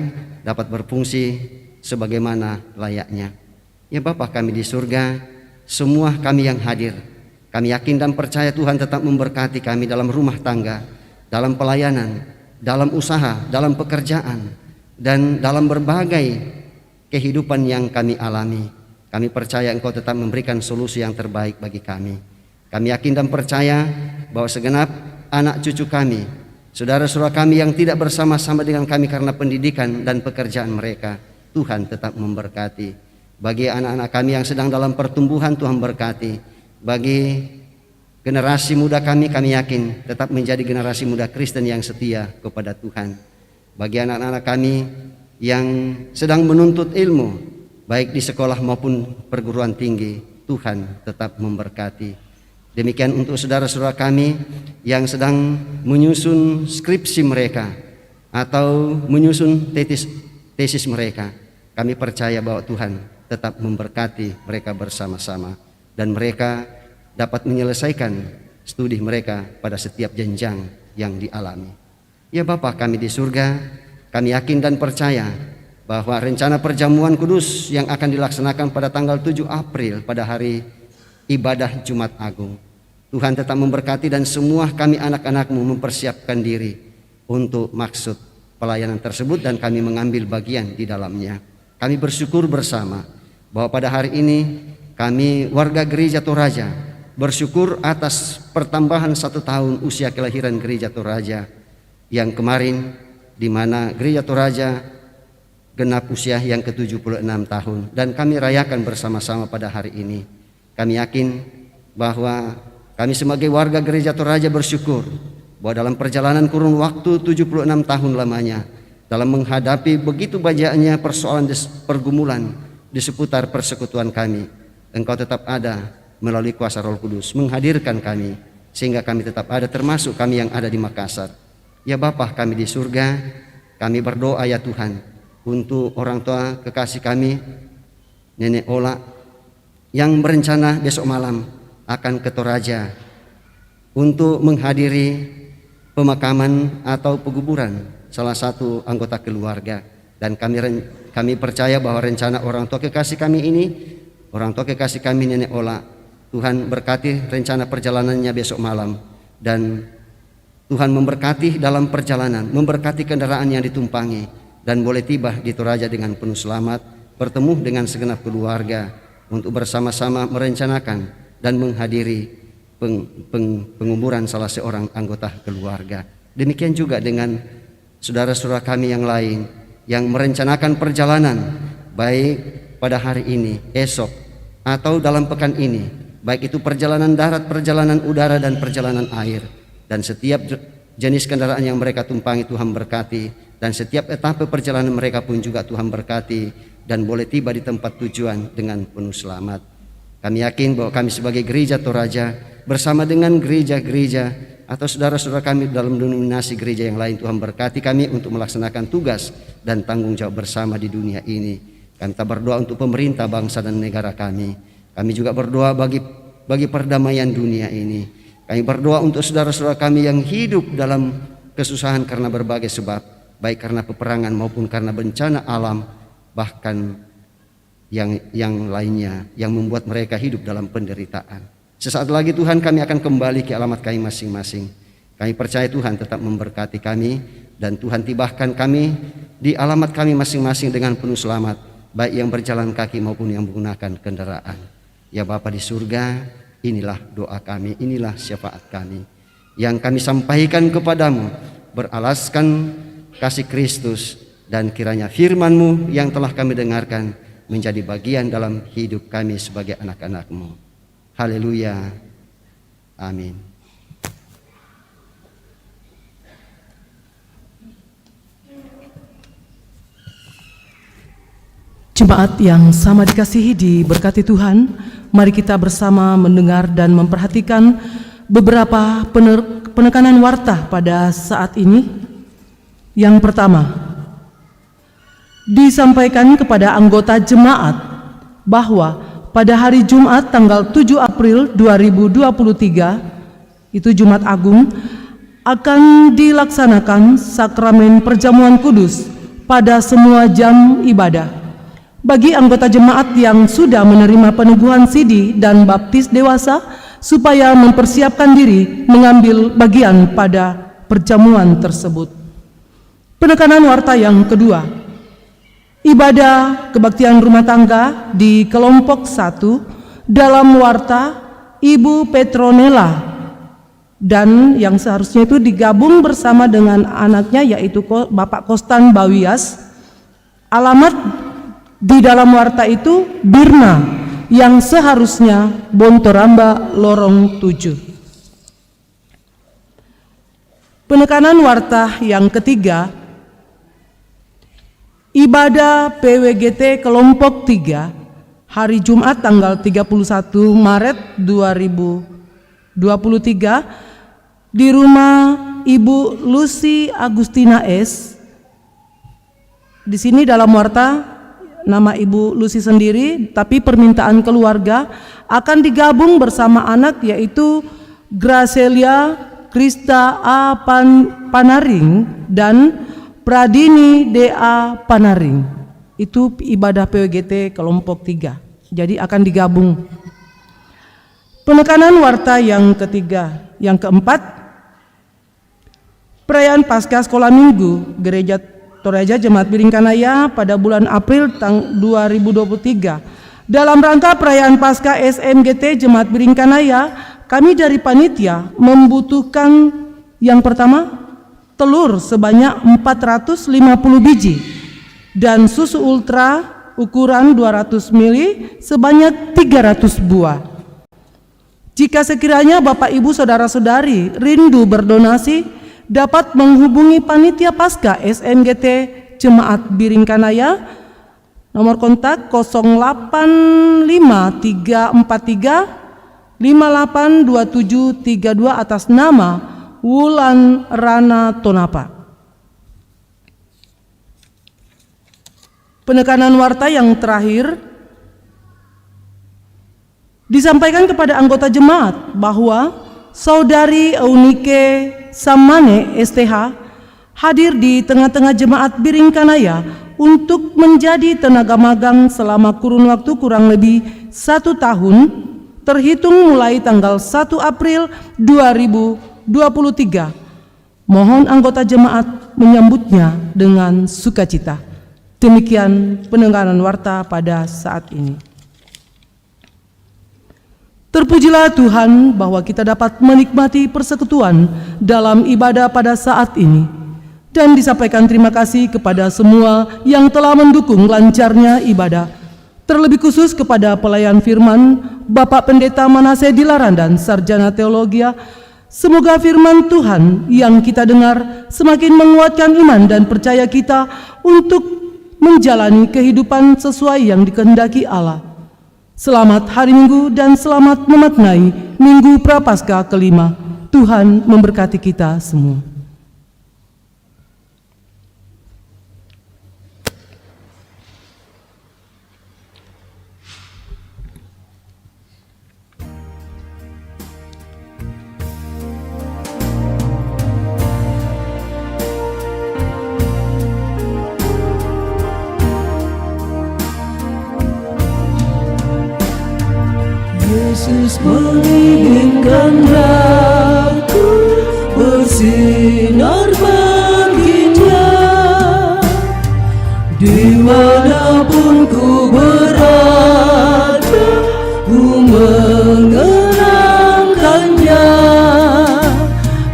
dapat berfungsi sebagaimana layaknya. Ya Bapa kami di surga, semua kami yang hadir, kami yakin dan percaya Tuhan tetap memberkati kami dalam rumah tangga, dalam pelayanan, dalam usaha, dalam pekerjaan, dan dalam berbagai kehidupan yang kami alami. Kami percaya Engkau tetap memberikan solusi yang terbaik bagi kami. Kami yakin dan percaya bahwa segenap anak cucu kami, saudara-saudara kami yang tidak bersama-sama dengan kami karena pendidikan dan pekerjaan mereka, Tuhan tetap memberkati. Bagi anak-anak kami yang sedang dalam pertumbuhan, Tuhan berkati. Bagi generasi muda kami yakin tetap menjadi generasi muda Kristen yang setia kepada Tuhan. Bagi anak-anak kami yang sedang menuntut ilmu, baik di sekolah maupun perguruan tinggi, Tuhan tetap memberkati. Demikian untuk saudara-saudara kami yang sedang menyusun skripsi mereka atau menyusun tesis mereka, kami percaya bahwa Tuhan tetap memberkati mereka bersama-sama dan mereka dapat menyelesaikan studi mereka pada setiap jenjang yang dialami. Ya Bapa kami di surga, kami yakin dan percaya bahwa rencana perjamuan kudus yang akan dilaksanakan pada tanggal 7 April pada hari ibadah Jumat Agung, Tuhan tetap memberkati dan semua kami anak-anak-Mu mempersiapkan diri untuk maksud pelayanan tersebut dan kami mengambil bagian di dalamnya. Kami bersyukur bersama bahwa pada hari ini kami warga Gereja Toraja bersyukur atas pertambahan 1 tahun usia kelahiran Gereja Toraja yang kemarin, di mana Gereja Toraja genap usia yang ke-76 tahun dan kami rayakan bersama-sama pada hari ini. Kami yakin bahwa kami sebagai warga Gereja Toraja bersyukur bahwa dalam perjalanan kurun waktu 76 tahun lamanya, dalam menghadapi begitu banyaknya persoalan pergumulan di seputar persekutuan kami, Engkau tetap ada melalui kuasa Roh Kudus menghadirkan kami sehingga kami tetap ada, termasuk kami yang ada di Makassar. Ya Bapa kami di surga, kami berdoa ya Tuhan untuk orang tua kekasih kami, Nenek Ola, yang berencana besok malam akan ke Toraja untuk menghadiri pemakaman atau penguburan salah satu anggota keluarga. Dan kami percaya bahwa rencana orang tua kekasih kami ini, orang tua kekasih kami Nenek Ola, Tuhan berkati rencana perjalanannya besok malam, dan Tuhan memberkati dalam perjalanan, memberkati kendaraan yang ditumpangi, dan boleh tiba di Toraja dengan penuh selamat, bertemu dengan segenap keluarga untuk bersama-sama merencanakan dan menghadiri penguburan salah seorang anggota keluarga. Demikian juga dengan saudara-saudara kami yang lain yang merencanakan perjalanan, baik pada hari ini, esok, atau dalam pekan ini, baik itu perjalanan darat, perjalanan udara, dan perjalanan air. Dan setiap jenis kendaraan yang mereka tumpangi Tuhan berkati, dan setiap etapa perjalanan mereka pun juga Tuhan berkati, dan boleh tiba di tempat tujuan dengan penuh selamat. Kami yakin bahwa kami sebagai gereja Toraja bersama dengan gereja-gereja atau saudara-saudara kami dalam denominasi gereja yang lain, Tuhan berkati kami untuk melaksanakan tugas dan tanggung jawab bersama di dunia ini. Kami berdoa untuk pemerintah, bangsa, dan negara kami. Kami juga berdoa bagi perdamaian dunia ini. Kami berdoa untuk saudara-saudara kami yang hidup dalam kesusahan karena berbagai sebab, baik karena peperangan maupun karena bencana alam, bahkan yang lainnya yang membuat mereka hidup dalam penderitaan. Sesaat lagi Tuhan kami akan kembali ke alamat kami masing-masing. Kami percaya Tuhan tetap memberkati kami, dan Tuhan tibahkan kami di alamat kami masing-masing dengan penuh selamat, baik yang berjalan kaki maupun yang menggunakan kendaraan. Ya Bapa di surga, inilah doa kami, inilah syafaat kami yang kami sampaikan kepadamu beralaskan kasih Kristus, dan kiranya firman-Mu yang telah kami dengarkan menjadi bagian dalam hidup kami sebagai anak-anak-Mu. Haleluya. Amin. Jemaat yang sama dikasihi diberkati Tuhan, mari kita bersama mendengar dan memperhatikan beberapa penekanan warta pada saat ini. Yang pertama, disampaikan kepada anggota jemaat bahwa pada hari Jumat tanggal 7 April 2023, itu Jumat Agung, akan dilaksanakan sakramen perjamuan kudus pada semua jam ibadah. Bagi anggota jemaat yang sudah menerima peneguhan sidi dan baptis dewasa, supaya mempersiapkan diri mengambil bagian pada perjamuan tersebut. Penekanan warta yang kedua, ibadah kebaktian rumah tangga di kelompok 1 dalam warta Ibu Petronella, dan yang seharusnya itu digabung bersama dengan anaknya yaitu Bapak Kostan Bawias. Alamat di dalam warta itu Birna, yang seharusnya Bontoramba Lorong 7. Penekanan warta yang ketiga, ibadah PWGT kelompok 3 hari Jumat tanggal 31 Maret 2023 di rumah Ibu Lucy Agustina S. Di sini dalam warta nama Ibu Lucy sendiri, tapi permintaan keluarga akan digabung bersama anak yaitu Gracelia Krista A. Panaring dan Pradini D.A. Panaring. Itu ibadah PWGT kelompok 3. Jadi akan digabung. Penekanan warta yang ketiga. Yang keempat, perayaan Paskah Sekolah Minggu Gereja Toraja Jemaat Biringkanaya pada bulan April 2023. Dalam rangka perayaan Paskah SMGT Jemaat Biringkanaya, kami dari panitia membutuhkan yang pertama, telur sebanyak 450 biji dan susu ultra ukuran 200 ml sebanyak 300 buah. Jika sekiranya Bapak Ibu Saudara-saudari rindu berdonasi, dapat menghubungi panitia Paskah SMGT Jemaat Biringkanaya, nomor kontak 085343 582732 atas nama Wulan Rana Tonapa. Penekanan warta yang terakhir, disampaikan kepada anggota jemaat bahwa Saudari Eunike Samane STH hadir di tengah-tengah jemaat Biringkanaya untuk menjadi tenaga magang selama kurun waktu kurang lebih 1 tahun terhitung mulai tanggal 1 April 2023. Mohon anggota jemaat menyambutnya dengan sukacita. Demikian pendengaran warta pada saat ini. Terpujilah Tuhan bahwa kita dapat menikmati persekutuan dalam ibadah pada saat ini. Dan disampaikan terima kasih kepada semua yang telah mendukung lancarnya ibadah. Terlebih khusus kepada pelayan firman, Bapak Pendeta Manase Dilaran dan Sarjana Teologia. Semoga firman Tuhan yang kita dengar semakin menguatkan iman dan percaya kita untuk menjalani kehidupan sesuai yang dikehendaki Allah. Selamat hari Minggu dan selamat memaknai Minggu Prapaskah kelima. Tuhan memberkati kita semua. Yesus menginginkan aku bersinar baginya, dimanapun ku berada, ku mengenangkannya.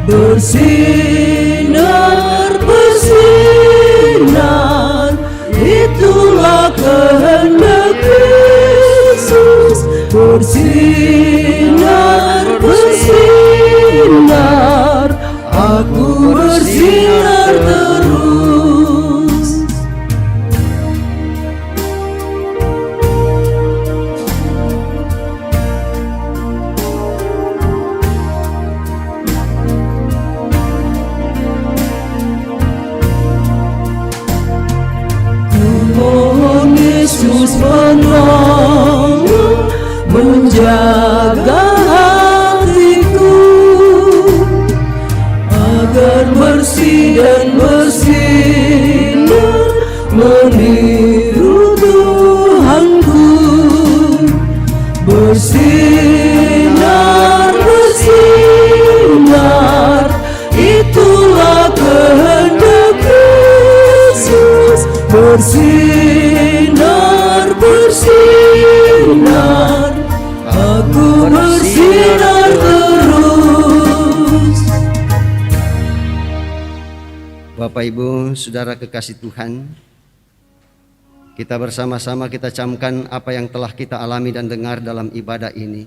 Bersinar, bersinar, itulah kehendak Yesus. Bersinar, bersinar, aku bersinar terus. Ku mohon Yesus menolong, menjaga hatiku agar bersih dan bersinar meniru Tuhanku. Bersinar, bersinar, itulah kehendak Yesus. Bersinar, bersinar, aku bersinar terus. Bapak Ibu, Saudara kekasih Tuhan, kita bersama-sama kita camkan apa yang telah kita alami dan dengar dalam ibadah ini.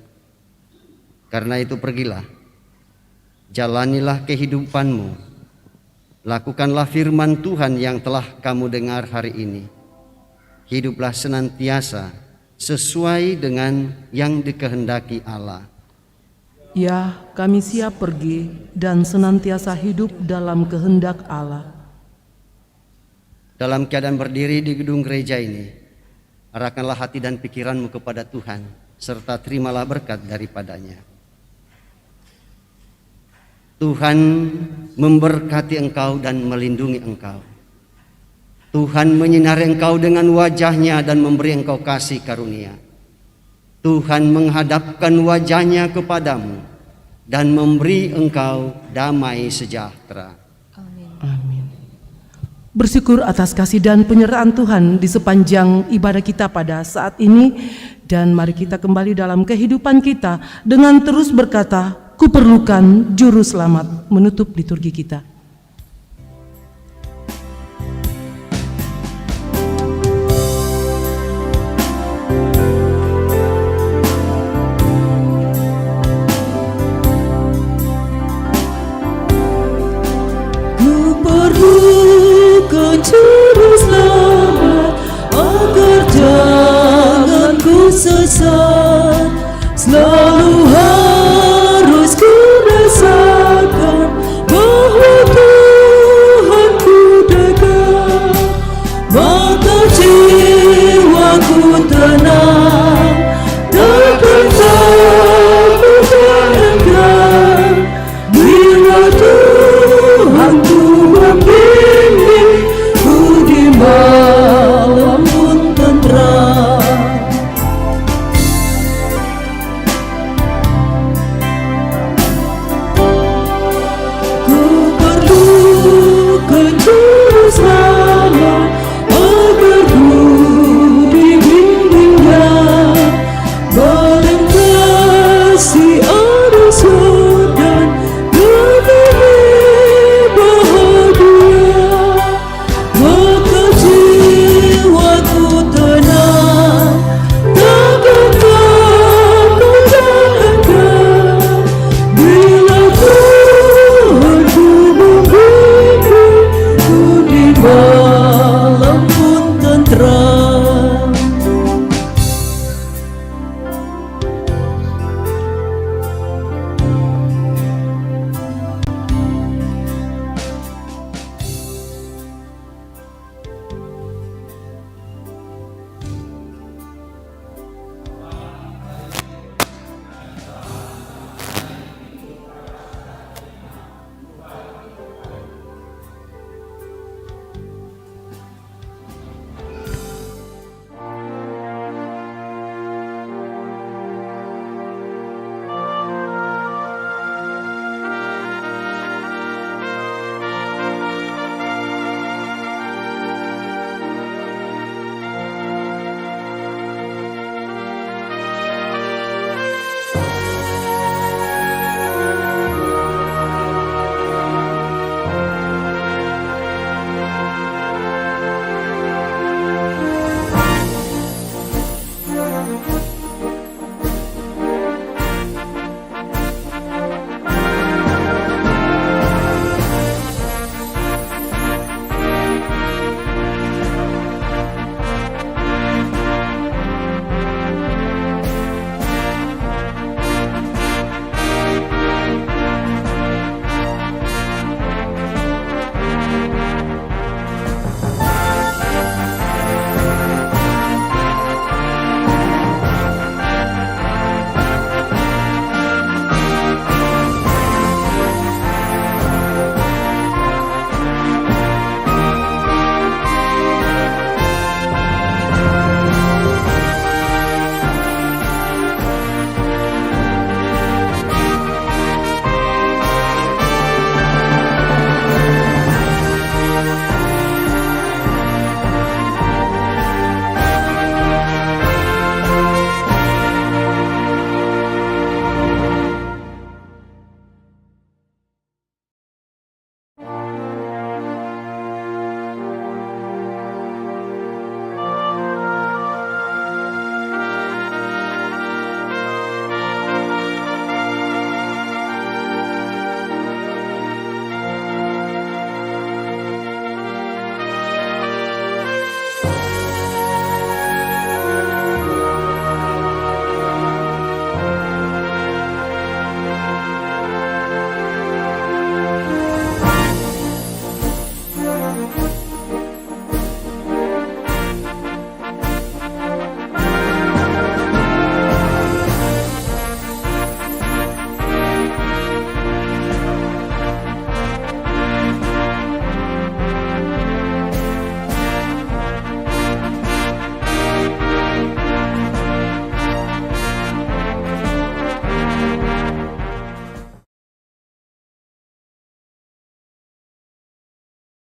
Karena itu pergilah, jalanilah kehidupanmu, lakukanlah firman Tuhan yang telah kamu dengar hari ini. Hiduplah senantiasa sesuai dengan yang dikehendaki Allah. Ya, kami siap pergi dan senantiasa hidup dalam kehendak Allah. Dalam keadaan berdiri di gedung gereja ini, arahkanlah hati dan pikiranmu kepada Tuhan, serta terimalah berkat daripadanya. Tuhan memberkati engkau dan melindungi engkau. Tuhan menyinari engkau dengan wajah-Nya dan memberi engkau kasih karunia. Tuhan menghadapkan wajah-Nya kepadamu dan memberi engkau damai sejahtera. Amin. Bersyukur atas kasih dan penyertaan Tuhan di sepanjang ibadah kita pada saat ini. Dan mari kita kembali dalam kehidupan kita dengan terus berkata, "Kuperlukan juru selamat," menutup liturgi kita.